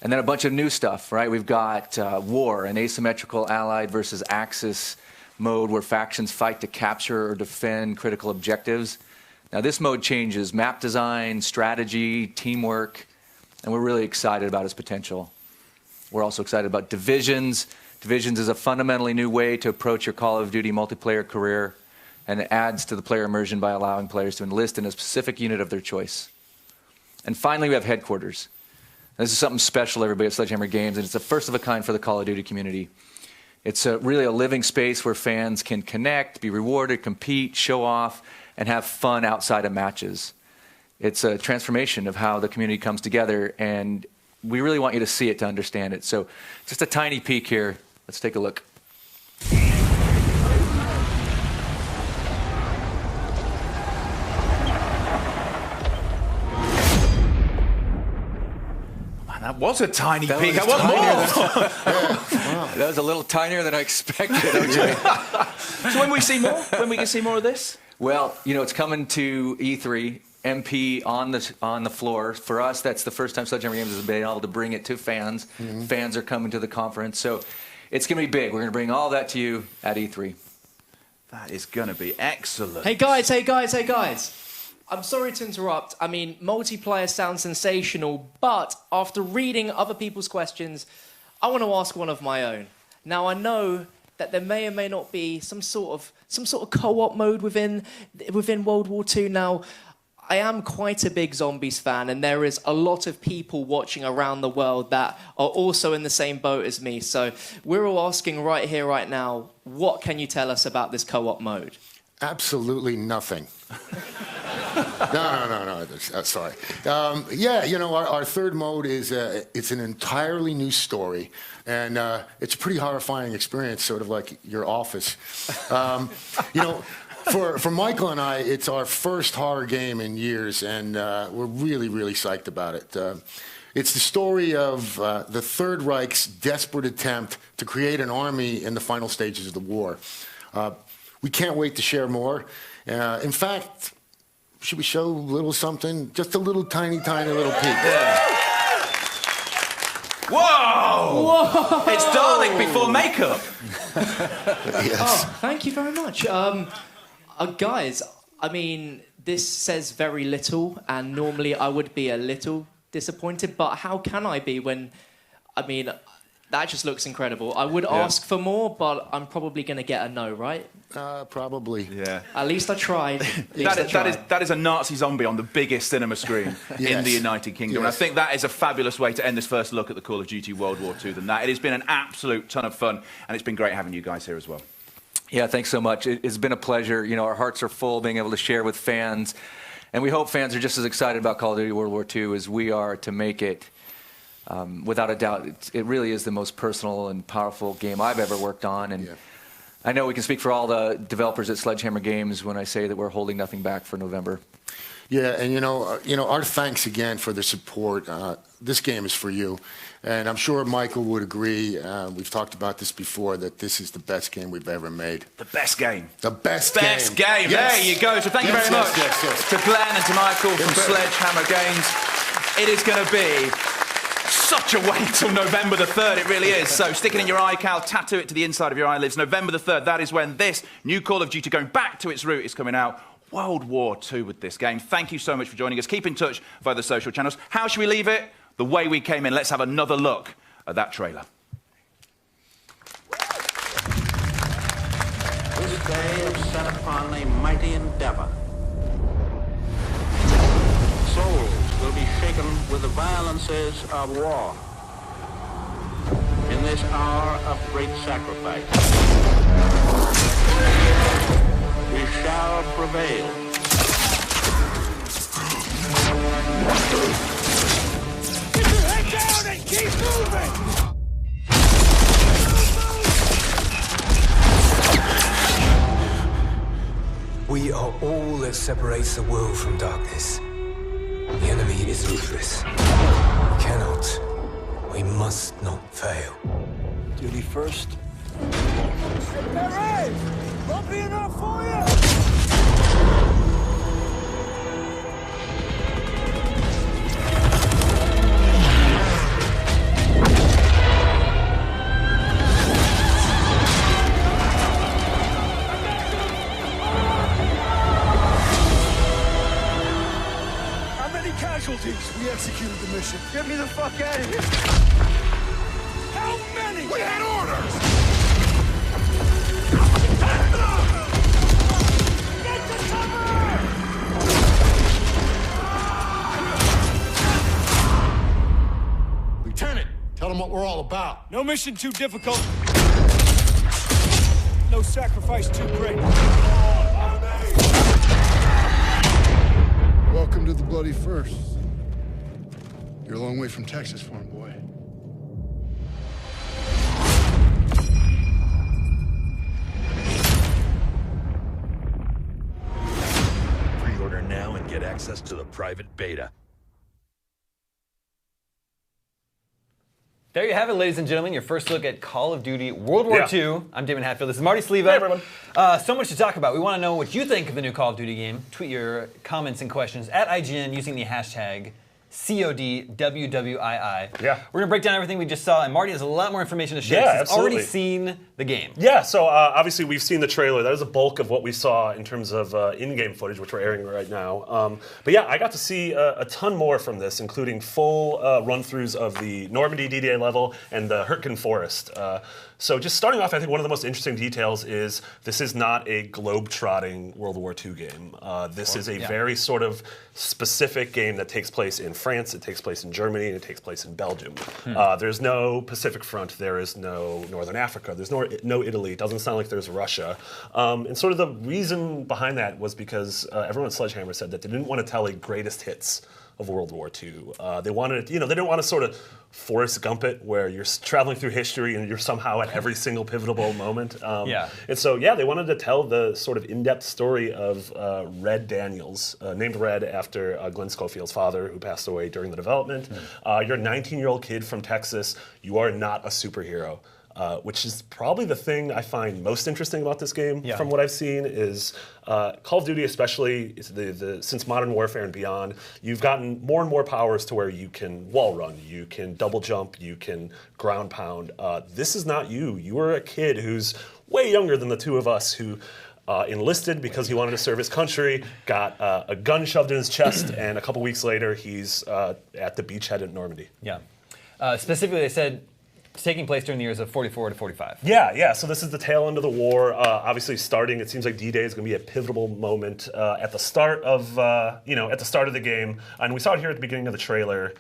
And then a bunch of new stuff, right? We've got War, an asymmetrical Allied versus Axis mode where factions fight to capture or defend critical objectives. Now, this mode changes map design, strategy, teamwork, and we're really excited about its potential. We're also excited about Divisions. Divisions is a fundamentally new way to approach your Call of Duty multiplayer career, and it adds to the player immersion by allowing players to enlist in a specific unit of their choice. And finally, we have Headquarters. This is something special, everybody, at Sledgehammer Games, and it's the first of a kind for the Call of Duty community. It's really a living space where fans can connect, be rewarded, compete, show off, and have fun outside of matches. It's a transformation of how the community comes together, and we really want you to see it to understand it. So just a tiny peek here. Let's take a look. That was a tiny peek. That was a little tinier than I expected, OJ. So when we see more? When we can see more of this? Well, it's coming to E3, MP on the floor. For us, that's the first time Sledgehammer Games has been able to bring it to fans. Mm-hmm. Fans are coming to the conference. So it's going to be big. We're going to bring all that to you at E3. That is going to be excellent. Hey, guys. I'm sorry to interrupt. I mean, multiplayer sounds sensational, but after reading other people's questions, I want to ask one of my own. Now, I know that there may or may not be some sort of co-op mode within World War II. Now, I am quite a big Zombies fan, and there is a lot of people watching around the world that are also in the same boat as me. So we're all asking right here, right now, what can you tell us about this co-op mode? Absolutely nothing. No. Sorry. Yeah, you know, our third mode is it's an entirely new story, and it's a pretty horrifying experience, sort of like your office. You know, for Michael and I, it's our first horror game in years, and we're really, really psyched about it. It's the story of the Third Reich's desperate attempt to create an army in the final stages of the war. We can't wait to share more. In fact, should we show a little something? Just a little tiny little peek. Yeah. Whoa! It's Dalek before makeup. Yes. Oh, thank you very much. Guys, I mean, this says very little, and normally I would be a little disappointed, but how can I be when, I mean, that just looks incredible. I would ask for more, but I'm probably going to get a no, right? Probably. Yeah. At least I tried. That is a Nazi zombie on the biggest cinema screen in the United Kingdom. Yes. And I think that is a fabulous way to end this first look at the Call of Duty World War II than that. It has been an absolute ton of fun, and it's been great having you guys here as well. Yeah, thanks so much. It's been a pleasure. You know, our hearts are full being able to share with fans. And we hope fans are just as excited about Call of Duty World War II as we are to make it. Without a doubt, it really is the most personal and powerful game I've ever worked on. And I know we can speak for all the developers at Sledgehammer Games when I say that we're holding nothing back for November. Yeah, and you know, our thanks again for the support. This game is for you, and I'm sure Michael would agree. We've talked about this before, that this is the best game we've ever made. The best game. The best game. Yes. There you go. So thank you very much to Glenn and to Michael from Sledgehammer Games. It is going to be such a wait till November the 3rd, it really is. So stick it in your iCal, tattoo it to the inside of your eyelids. November the 3rd, that is when this new Call of Duty, going back to its root, is coming out. World War II with this game. Thank you so much for joining us. Keep in touch via the social channels. How should we leave it? The way we came in. Let's have another look at that trailer. This day is set upon a mighty endeavor. Souls will be shaken with the violences of war. In this hour of great sacrifice, we shall prevail. Get your head down and keep moving! We are all that separates the world from darkness. The enemy is ruthless. We cannot, we must not fail. Duty first. Rave! Bumpy enough for you? Casualties. We executed the mission. Get me the fuck out of here. How many? We had orders. Get to cover! Lieutenant, tell them what we're all about. No mission too difficult. No sacrifice too great. Welcome to the bloody first. You're a long way from Texas, farm boy. Pre-order now and get access to the private beta. There you have it, ladies and gentlemen, your first look at Call of Duty World War II. I'm David Hatfield. This is Marty Sleva. Hey, everyone. So much to talk about. We want to know what you think of the new Call of Duty game. Tweet your comments and questions at IGN using the hashtag CODWWII. Yeah. We're going to break down everything we just saw, and Marty has a lot more information to share. Yeah, He's absolutely. already seen the game. Yeah, so obviously we've seen the trailer. That is a bulk of what we saw in terms of in-game footage, which we're airing right now. But yeah, I got to see a ton more from this, including full run-throughs of the Normandy D-Day level and the Hürtgen Forest. So just starting off, I think one of the most interesting details is this is not a globe-trotting World War II game. This is a very sort of specific game that takes place in France, it takes place in Germany, and it takes place in Belgium. There's no Pacific Front, there is no Northern Africa, there's no Italy, it doesn't sound like there's Russia. And sort of the reason behind that was because everyone at Sledgehammer said that they didn't want to tell a greatest hits of World War II. They wanted, they didn't want to sort of Forrest Gump it, where you're traveling through history and you're somehow at every single pivotal moment. And so, they wanted to tell the sort of in-depth story of Red Daniels, named Red after Glenn Schofield's father, who passed away during the development. You're a 19-year-old kid from Texas. You are not a superhero. Which is probably the thing I find most interesting about this game from what I've seen is Call of Duty, especially since Modern Warfare and beyond, you've gotten more and more powers to where you can wall run, you can double jump, you can ground pound. This is not you. You are a kid who's way younger than the two of us who enlisted because he wanted to serve his country, got a gun shoved in his chest, and a couple weeks later he's at the beachhead in Normandy. Specifically, they said taking place during the years of 44 to 45. So this is the tail end of the war. Obviously, it seems like D-Day is going to be a pivotal moment at the start of, at the start of the game. And we saw it here at the beginning of the trailer.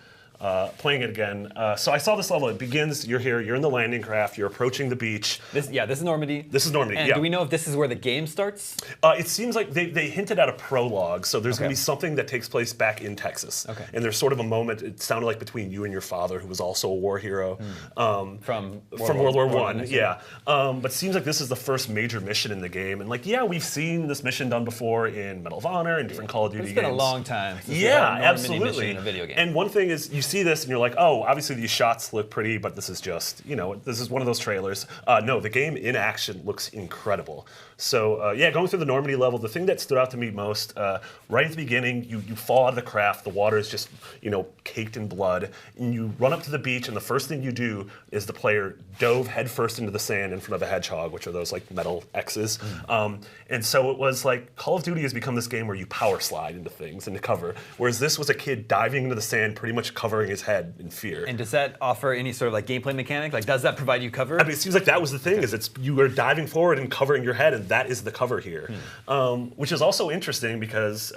Playing it again. So I saw this level. It begins, you're here, you're in the landing craft, you're approaching the beach. This is Normandy. This is Normandy, and do we know if this is where the game starts? It seems like they hinted at a prologue, so there's going to be something that takes place back in Texas. And there's sort of a moment, it sounded like between you and your father, who was also a war hero. From World War I. But it seems like this is the first major mission in the game. And we've seen this mission done before in Medal of Honor and different Call of Duty games. It's been a long time since we had a Normandy mission in a video game. And one thing is, you see this and you're like, oh, obviously these shots look pretty, but this is just, this is one of those trailers. No, the game in action looks incredible. So going through the Normandy level, the thing that stood out to me most, right at the beginning, you fall out of the craft, the water is just, caked in blood, and you run up to the beach, and the first thing you do is the player dove headfirst into the sand in front of a hedgehog, which are those metal X's. And so it was like, Call of Duty has become this game where you power slide into things, into cover, whereas this was a kid diving into the sand, pretty much covering his head in fear. And does that offer any sort of gameplay mechanic? Does that provide you cover? I mean, it seems like that was the thing, is you are diving forward and covering your head, and that is the cover here. Which is also interesting because,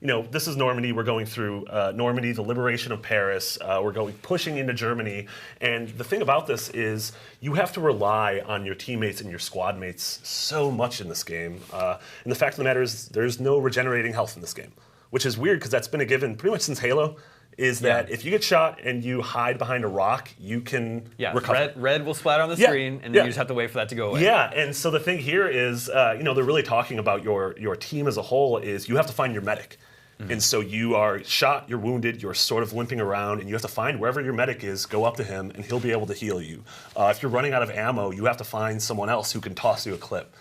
this is Normandy. We're going through Normandy, the liberation of Paris. We're pushing into Germany. And the thing about this is you have to rely on your teammates and your squad mates so much in this game. And the fact of the matter is there's no regenerating health in this game, which is weird because that's been a given pretty much since Halo. Is that if you get shot and you hide behind a rock, you can recover. Red will splatter on the screen, and then you just have to wait for that to go away. And so the thing here is, they're really talking about your team as a whole is you have to find your medic. And so you are shot, you're wounded, you're sort of limping around, and you have to find wherever your medic is, go up to him, and he'll be able to heal you. If you're running out of ammo, you have to find someone else who can toss you a clip,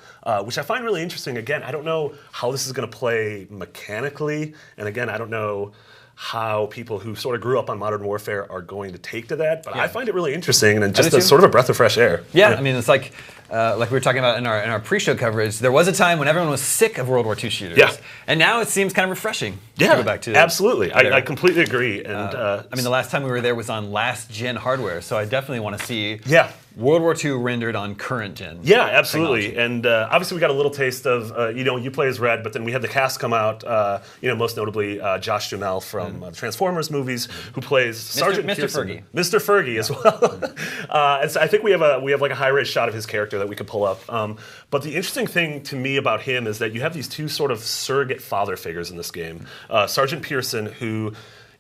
which I find really interesting. Again, I don't know how this is going to play mechanically, and again, I don't know how people who sort of grew up on Modern Warfare are going to take to that, but I find it really interesting and just as sort of a breath of fresh air. I mean, it's like we were talking about in our pre-show coverage, there was a time when everyone was sick of World War II shooters, and now it seems kind of refreshing to go back to. Absolutely, I completely agree. And I mean, the last time we were there was on last-gen hardware, so I definitely want to see World War II rendered on current gen. Absolutely. Technology. And obviously we got a little taste of, you play as Red, but then we had the cast come out, most notably Josh Duhamel from the Transformers movies, who plays Sergeant Pearson. Fergie. Mr. Fergie as well. And so I think we have a high-res shot of his character that we could pull up. But the interesting thing to me about him is that you have these two sort of surrogate father figures in this game. Sergeant Pearson, who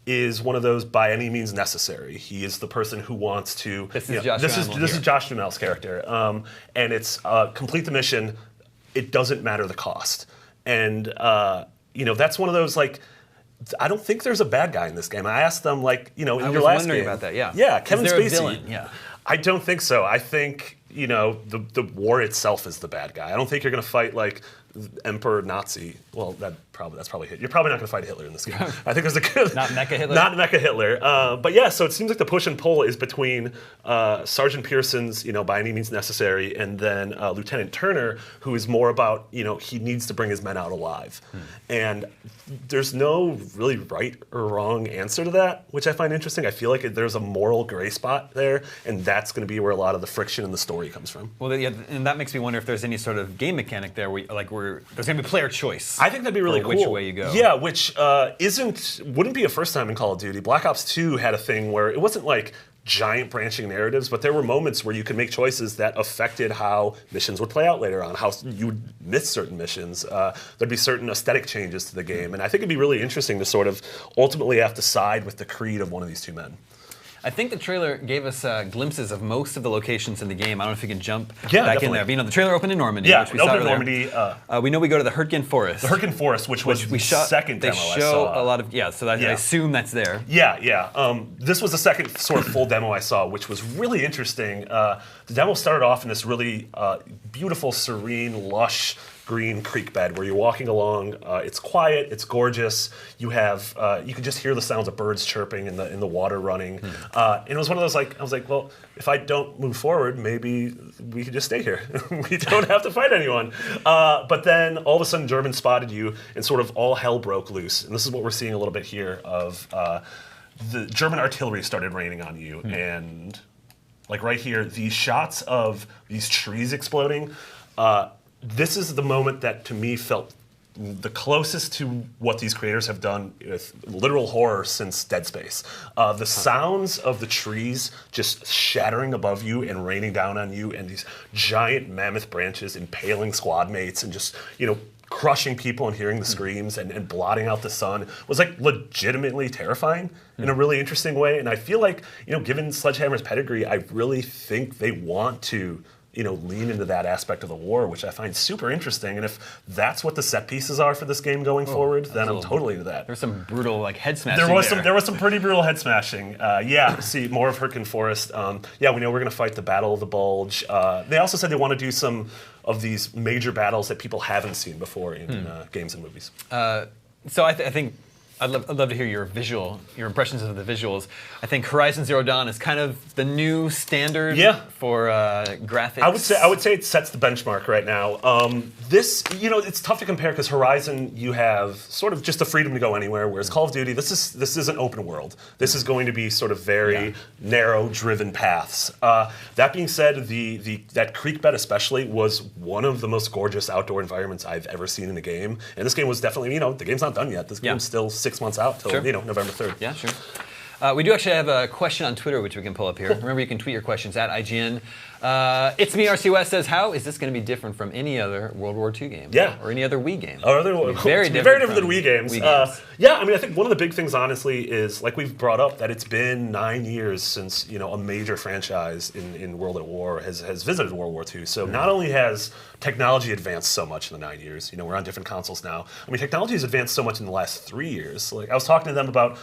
is one of those by any means necessary. He is the person who wants to. This is Josh Duhamel's character, and it's complete the mission. It doesn't matter the cost, and that's one of those I don't think there's a bad guy in this game. I asked them in your last game. I was wondering about that. Yeah, Kevin is there Spacey. A villain? Yeah. I don't think so. I think the war itself is the bad guy. I don't think you're going to fight Emperor Nazi. Well, that's probably Hitler. You're probably not going to fight Hitler in this game. I think there's a good not Mecha Hitler. Not Mecha Hitler. But yeah, so it seems like the push and pull is between Sergeant Pearson's, by any means necessary, and then Lieutenant Turner, who is more about, he needs to bring his men out alive. And there's no really right or wrong answer to that, which I find interesting. I feel like there's a moral gray spot there, and that's going to be where a lot of the friction in the story comes from. Well, and that makes me wonder if there's any sort of game mechanic there where there's going to be player choice. I think that'd be really cool. Which way you go. Yeah, which wouldn't be a first time in Call of Duty. Black Ops 2 had a thing where it wasn't like giant branching narratives, but there were moments where you could make choices that affected how missions would play out later on, how you would miss certain missions. There'd be certain aesthetic changes to the game, and I think it'd be really interesting to sort of ultimately have to side with the creed of one of these two men. I think the trailer gave us glimpses of most of the locations in the game. I don't know if you can jump back definitely. in there. But, you know, the trailer opened in Normandy, Yeah, which we it saw opened in earlier. Normandy. We know we go to the Hurtgen Forest. The Hurtgen Forest, which was the second demo I saw. They show a lot of, so I assume that's there. Yeah. This was the second sort of full demo I saw, which was really interesting. The demo started off in this really beautiful, serene, lush, green creek bed where you're walking along. It's quiet, it's gorgeous. You have you can just hear the sounds of birds chirping and the water running. And it was one of those I was like, well, if I don't move forward, maybe we could just stay here. We don't have to fight anyone. But then all of a sudden, Germans spotted you, and sort of all hell broke loose. And this is what we're seeing a little bit here of the German artillery started raining on you, and like right here, these shots of these trees exploding. This is the moment that, to me, felt the closest to what these creators have done with literal horror since Dead Space. The sounds of the trees just shattering above you and raining down on you, and these giant mammoth branches impaling squad mates, and just, crushing people and hearing the screams and blotting out the sun was like legitimately terrifying in a really interesting way. And I feel like, given Sledgehammer's pedigree, I really think they want to lean into that aspect of the war, which I find super interesting. And if that's what the set pieces are for this game going forward, then I'm totally into that. There's some brutal head smashing There was some pretty brutal head smashing. See, more of Hurtgen Forest. We know we're going to fight the Battle of the Bulge. They also said they want to do some of these major battles that people haven't seen before in games and movies. So I think I'd love to hear your impressions of the visuals. I think Horizon Zero Dawn is kind of the new standard for graphics. I would say it sets the benchmark right now. This, it's tough to compare because Horizon, you have sort of just the freedom to go anywhere, whereas Call of Duty, this is an open world. This is going to be sort of very narrow, driven paths. That being said, that creek bed especially was one of the most gorgeous outdoor environments I've ever seen in a game. And this game was definitely, the game's not done yet. This game's still 6 months out till November 3rd. Yeah, sure. We do actually have a question on Twitter, which we can pull up here. Remember, you can tweet your questions at IGN. It's me, RC West says, how is this going to be different from any other World War II game? Yeah. Or any other Wii game? Very different than Wii games. I think one of the big things, honestly, is, like we've brought up, that it's been 9 years since, a major franchise in World at War has visited World War II. So not only has technology advanced so much in the 9 years, we're on different consoles now. I mean, technology has advanced so much in the last 3 years. Like, I was talking to them about,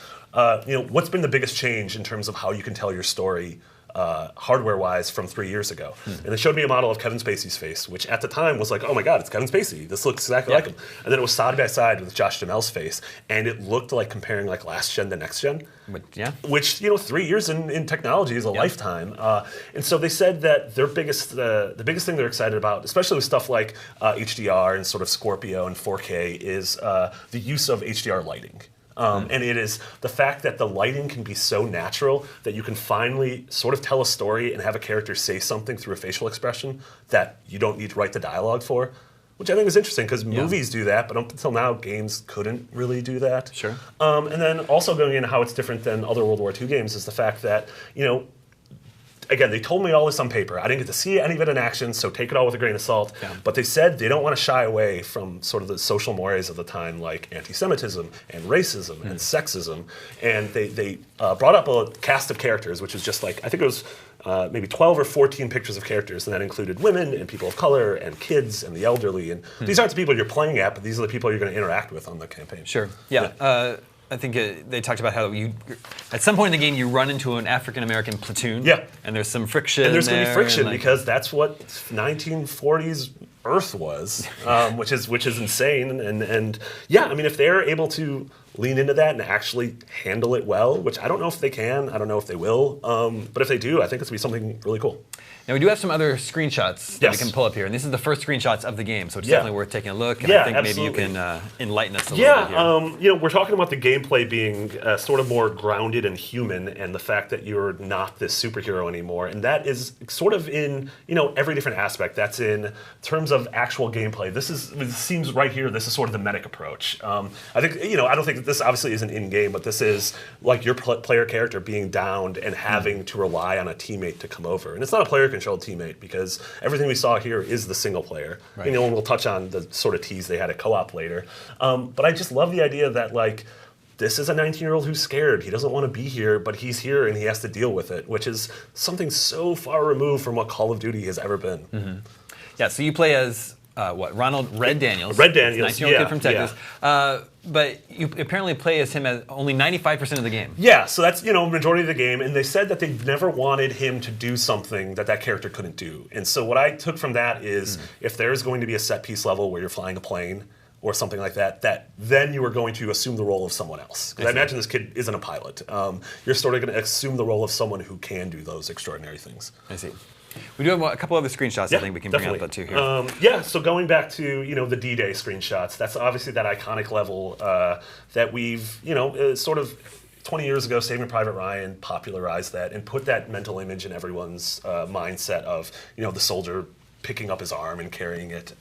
what's been the biggest change in terms of how you can tell your story hardware-wise from 3 years ago. And they showed me a model of Kevin Spacey's face, which at the time was like, oh my God, it's Kevin Spacey. This looks exactly like him. And then it was side by side with Josh Duhamel's face, and it looked like comparing like last gen to next gen. Which 3 years in technology is a lifetime. And so they said that their the biggest thing they're excited about, especially with stuff like HDR and sort of Scorpio and 4K, is the use of HDR lighting. And it is the fact that the lighting can be so natural that you can finally sort of tell a story and have a character say something through a facial expression that you don't need to write the dialogue for, which I think is interesting because movies do that, but up until now, games couldn't really do that. Sure. And then also going into how it's different than other World War II games is the fact that, again, they told me all this on paper. I didn't get to see any of it in action, so take it all with a grain of salt. But they said they don't want to shy away from sort of the social mores of the time, like anti-Semitism and racism and sexism. And they brought up a cast of characters, which is just like, I think it was maybe 12 or 14 pictures of characters, and that included women and people of color and kids and the elderly. And these aren't the people you're playing at, but these are the people you're going to interact with on the campaign. Sure. Yeah. I think they talked about how at some point in the game, you run into an African-American platoon. Yeah. And there's some friction. And there's going to be friction because that's what 1940s Earth was, which is insane. And if they're able to lean into that and actually handle it well, which I don't know if they can, I don't know if they will, but if they do, I think it's going to be something really cool. Now, we do have some other screenshots that we can pull up here, and this is the first screenshots of the game, so it's definitely worth taking a look, and I think absolutely. maybe you can enlighten us a little bit here. We're talking about the gameplay being sort of more grounded and human, and the fact that you're not this superhero anymore, and that is sort of in, every different aspect. That's in terms of actual gameplay. It seems right here, this is sort of the medic approach. I think, I don't think that this obviously isn't in-game, but this is like your player character being downed and having to rely on a teammate to come over. And it's not a player-controlled teammate, because everything we saw here is the single player. Right. And we'll touch on the sort of tease they had at co-op later. But I just love the idea that, like, this is a 19-year-old who's scared. He doesn't want to be here, but he's here and he has to deal with it, which is something so far removed from what Call of Duty has ever been. Mm-hmm. Yeah, so you play as, Ronald Red Daniels. Red Daniels, 19-year-old kid from Texas. But you apparently play as him as only 95% of the game. Yeah, so that's, majority of the game, and they said that they never wanted him to do something that character couldn't do. And so what I took from that is, if there's going to be a set-piece level where you're flying a plane, or something like that, then you are going to assume the role of someone else. Because I imagine this kid isn't a pilot. You're sort of going to assume the role of someone who can do those extraordinary things. I see. We do have a couple other screenshots I think we can bring up too here. So going back to the D-Day screenshots, that's obviously that iconic level that we've sort of 20 years ago, Saving Private Ryan popularized that and put that mental image in everyone's mindset of the soldier picking up his arm and carrying it.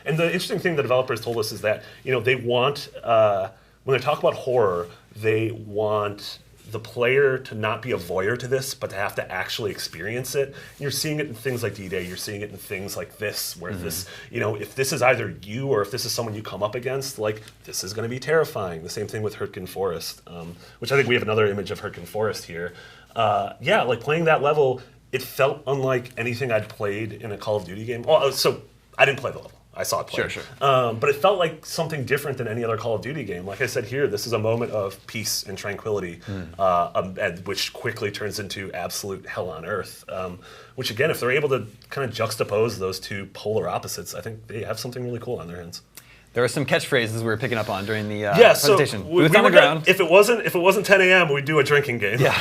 And the interesting thing the developers told us is that they want, when they talk about horror, they want the player to not be a voyeur to this, but to have to actually experience it. And you're seeing it in things like D-Day, you're seeing it in things like this, where this, if this is either you or if this is someone you come up against, like, this is going to be terrifying. The same thing with Hurtgen Forest, which I think we have another image of Hurtgen Forest here. Like playing that level, it felt unlike anything I'd played in a Call of Duty game. Well, so I didn't play the level. I saw it play. Sure. But it felt like something different than any other Call of Duty game. Like I said here, this is a moment of peace and tranquility, which quickly turns into absolute hell on earth. Which again, if they're able to kind of juxtapose those two polar opposites, I think they have something really cool on their hands. There are some catchphrases we were picking up on during the presentation. So Boots on the ground. If it wasn't 10 a.m., we'd do a drinking game. Yeah.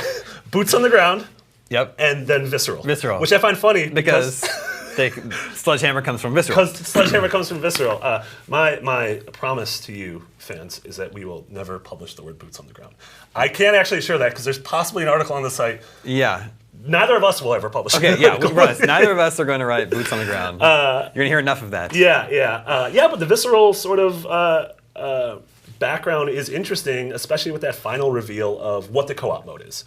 Boots on the ground. Yep. And then Visceral. Visceral. Which I find funny because Sledgehammer comes from Visceral. Because Sledgehammer comes from Visceral. My promise to you, fans, is that we will never publish the word boots on the ground. I can't actually assure that because there's possibly an article on the site. Yeah. Neither of us will ever publish it. Okay, yeah, neither of us are going to write boots on the ground. You're going to hear enough of that. Yeah, but the Visceral sort of background is interesting, especially with that final reveal of what the co-op mode is.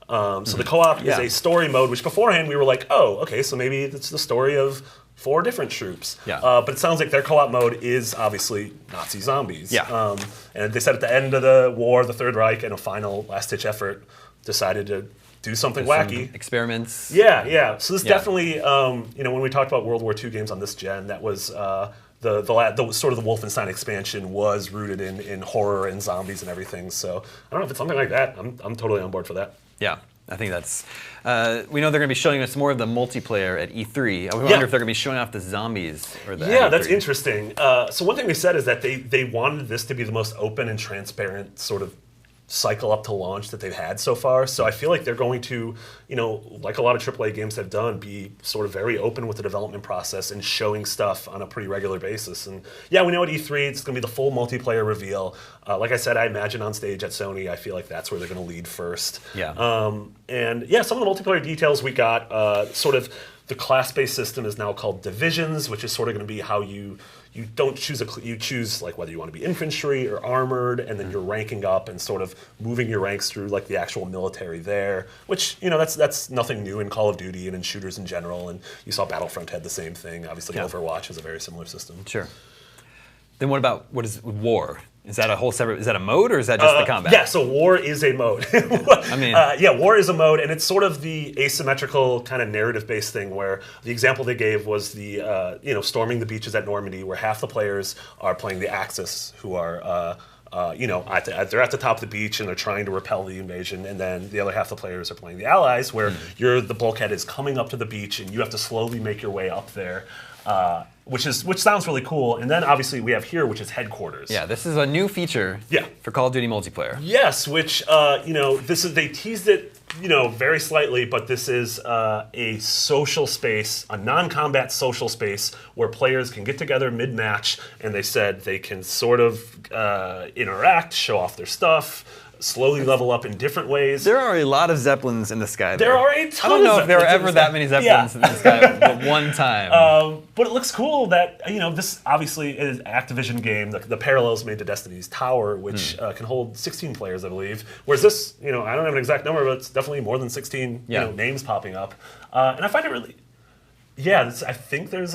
So the co-op is a story mode, which beforehand we were like, oh, okay, so maybe it's the story of 4 different troops. Yeah. But it sounds like their co-op mode is obviously Nazi zombies. Yeah. And they said at the end of the war, the Third Reich, in a final last-ditch effort, decided to do something wacky. Some experiments. Yeah. So this definitely, when we talked about World War II games on this gen, that was the sort of the Wolfenstein expansion was rooted in horror and zombies and everything. So I don't know if it's something like that. I'm totally on board for that. Yeah, I think that's... we know they're going to be showing us more of the multiplayer at E3. I wonder if they're going to be showing off the zombies or the Yeah, that's interesting. So one thing they said is that they wanted this to be the most open and transparent sort of cycle up to launch that they've had so far. So I feel like they're going to, like a lot of AAA games have done, be sort of very open with the development process and showing stuff on a pretty regular basis. And yeah, we know at E3 it's going to be the full multiplayer reveal. Like I said, I imagine on stage at Sony, I feel like that's where they're going to lead first. Yeah. And yeah, some of the multiplayer details we got, sort of the class-based system is now called Divisions, which is sort of going to be how you don't choose you choose like whether you want to be infantry or armored, and then you're ranking up and sort of moving your ranks through like the actual military there, which that's nothing new in Call of Duty and in shooters in general. And you saw Battlefront had the same thing. Obviously, Overwatch has a very similar system. Sure. Then what is War? Is that a whole separate? Is that a mode or is that just the combat? Yeah, so War is a mode. I mean, War is a mode, and it's sort of the asymmetrical kind of narrative-based thing. Where the example they gave was the storming the beaches at Normandy, where half the players are playing the Axis, who are they're at the top of the beach and they're trying to repel the invasion, and then the other half of the players are playing the Allies, where the bulkhead is coming up to the beach and you have to slowly make your way up there. which sounds really cool. And then obviously we have here, which is headquarters. Yeah, this is a new feature for Call of Duty multiplayer. Yes, which they teased it, very slightly, but this is a social space, a non-combat social space where players can get together mid-match, and they said they can sort of interact, show off their stuff, slowly level up in different ways. There are a lot of Zeppelins in the sky. There are a ton. I don't know if there were ever that many Zeppelins in the sky but one time. But it looks cool that this obviously is an Activision game. The parallels made to Destiny's Tower, which can hold 16 players, I believe. Whereas this, I don't have an exact number, but it's definitely more than 16 names popping up. And I find it really, I think there's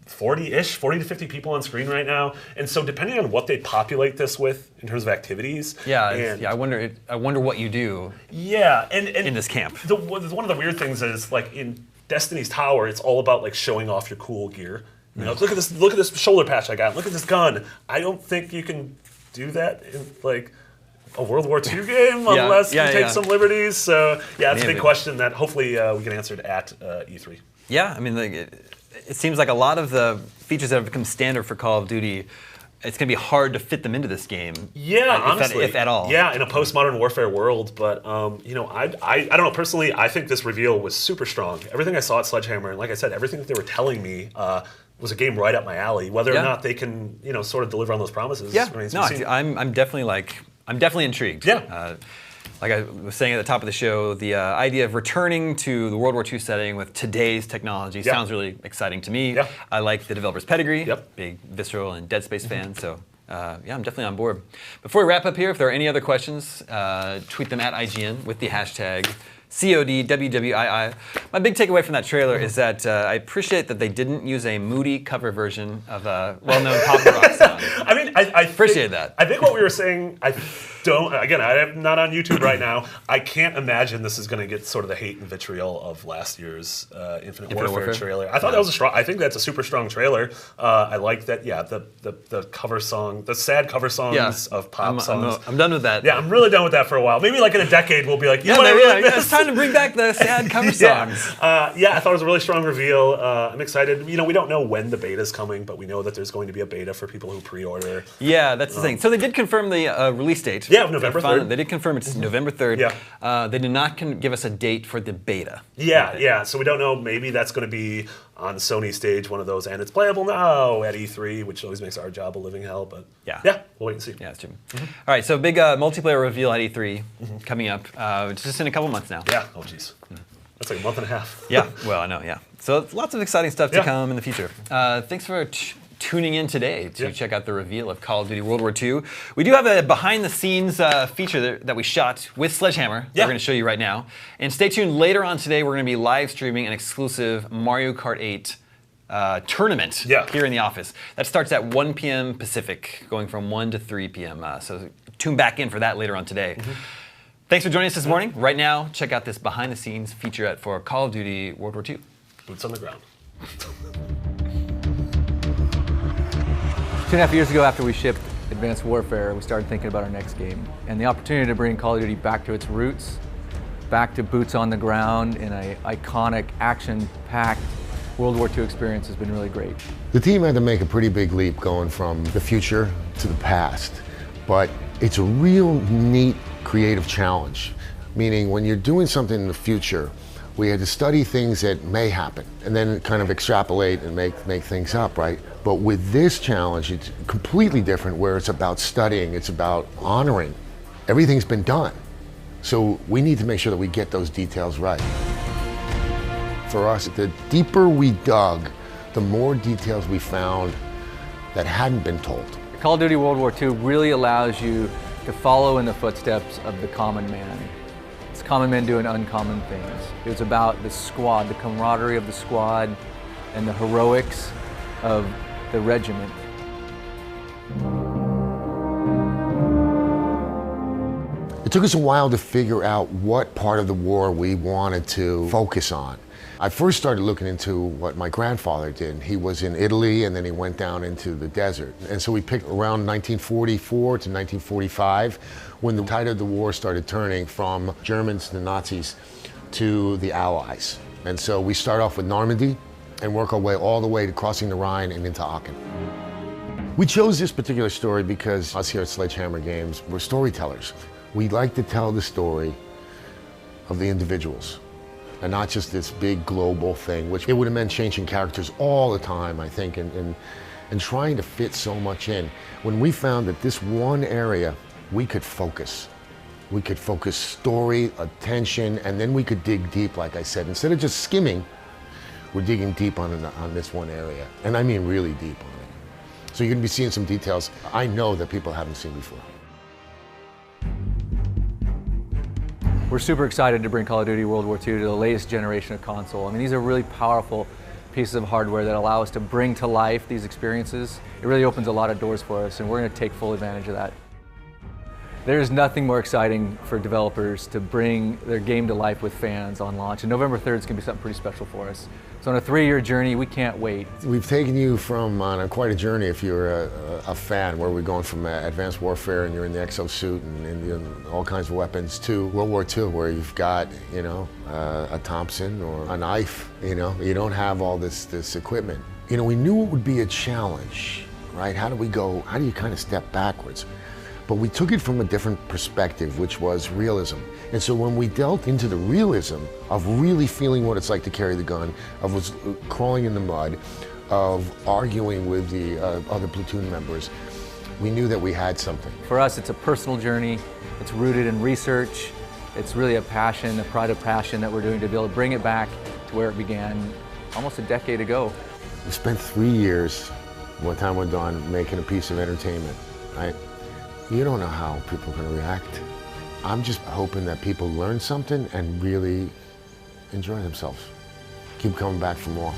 40-ish, 40 to 50 people on screen right now, and so depending on what they populate this with in terms of activities, I wonder what you do. And in this camp, one of the weird things is in Destiny's Tower, it's all about showing off your cool gear. Look at this shoulder patch I got. Look at this gun. I don't think you can do that in a World War II game unless you take some liberties. So it's a big question that hopefully we get answered at E3. Yeah, I mean, it seems like a lot of the features that have become standard for Call of Duty, it's going to be hard to fit them into this game. Honestly. If at all. Yeah, in a post-modern warfare world. But, I don't know, personally, I think this reveal was super strong. Everything I saw at Sledgehammer, and like I said, everything that they were telling me was a game right up my alley. Whether or not they can, sort of deliver on those promises remains to be seen. I'm definitely intrigued. Like I was saying at the top of the show, the idea of returning to the World War II setting with today's technology sounds really exciting to me. I like the developer's pedigree, big Visceral and Dead Space fan, so I'm definitely on board. Before we wrap up here, if there are any other questions, tweet them at IGN with the hashtag CODWWII. My big takeaway from that trailer is that I appreciate that they didn't use a moody cover version of a well-known pop rock song. I appreciate that. I think what we were saying, I'm not on YouTube right now. I can't imagine this is going to get sort of the hate and vitriol of last year's Infinite Warfare trailer. I thought that was I think that's a super strong trailer. I like that. The cover song, the sad cover songs of pop songs. I'm done with that. Yeah, I'm really done with that for a while. Maybe in a decade we'll be like, it's time to bring back the sad cover songs. I thought it was a really strong reveal. I'm excited. We don't know when the beta's coming, but we know that there's going to be a beta for people who pre-order. Yeah, that's the thing. So they did confirm the release date. Yeah, November 3rd. They did confirm it's November 3rd. They did not give us a date for the beta. So we don't know. Maybe that's going to be on Sony stage, one of those, and it's playable now at E3, which always makes our job a living hell. But we'll wait and see. Yeah, that's true. All right, so big multiplayer reveal at E3 coming up. It's just in a couple months now. Yeah. Oh, jeez. That's like a month and a half. Well, I know. So lots of exciting stuff to come in the future. Thanks for tuning in today to check out the reveal of Call of Duty World War II. We do have a behind-the-scenes feature that we shot with Sledgehammer that we're going to show you right now. And stay tuned. Later on today, we're going to be live streaming an exclusive Mario Kart 8 tournament here in the office. That starts at 1 p.m. Pacific, going from 1 to 3 p.m. So tune back in for that later on today. Thanks for joining us this morning. Right now, check out this behind-the-scenes featurette for Call of Duty World War II. Boots on the ground. 2.5 years ago, after we shipped Advanced Warfare, we started thinking about our next game. And the opportunity to bring Call of Duty back to its roots, back to boots on the ground in an iconic, action-packed World War II experience has been really great. The team had to make a pretty big leap going from the future to the past, but it's a real neat creative challenge, meaning when you're doing something in the future, we had to study things that may happen and then kind of extrapolate and make things up, right? But with this challenge, it's completely different, where it's about studying, it's about honoring. Everything's been done. So we need to make sure that we get those details right. For us, the deeper we dug, the more details we found that hadn't been told. Call of Duty World War II really allows you to follow in the footsteps of the common man. It's common men doing uncommon things. It was about the squad, the camaraderie of the squad, and the heroics of the regiment. It took us a while to figure out what part of the war we wanted to focus on. I first started looking into what my grandfather did. He was in Italy and then he went down into the desert. And so we picked around 1944 to 1945, when the tide of the war started turning from Germans to Nazis to the Allies. And so we start off with Normandy, and work our way all the way to crossing the Rhine and into Aachen. We chose this particular story because us here at Sledgehammer Games, we're storytellers. We like to tell the story of the individuals and not just this big global thing, which it would have meant changing characters all the time, I think, and trying to fit so much in. When we found that this one area, we could focus. We could focus story, attention, and then we could dig deep, like I said. Instead of just skimming, we're digging deep on this one area. And I mean really deep on it. So you're gonna be seeing some details I know that people haven't seen before. We're super excited to bring Call of Duty World War II to the latest generation of console. I mean, these are really powerful pieces of hardware that allow us to bring to life these experiences. It really opens a lot of doors for us, and we're going to take full advantage of that. There's nothing more exciting for developers to bring their game to life with fans on launch, and November 3rd is going to be something pretty special for us. So on a 3-year journey, we can't wait. We've taken you on quite a journey if you're a fan, where we're going from advanced warfare and you're in the exosuit and all kinds of weapons, to World War II, where you've got, you know, a Thompson or a knife, you know. You don't have all this equipment. You know, we knew it would be a challenge, right? How do you kind of step backwards? But we took it from a different perspective, which was realism. And so when we delved into the realism of really feeling what it's like to carry the gun, of crawling in the mud, of arguing with the other platoon members, we knew that we had something. For us, it's a personal journey. It's rooted in research. It's really a passion, a pride of passion that we're doing to be able to bring it back to where it began almost a decade ago. We spent 3 years, when time went on, making a piece of entertainment, right? You don't know how people are going to react. I'm just hoping that people learn something and really enjoy themselves. Keep coming back for more.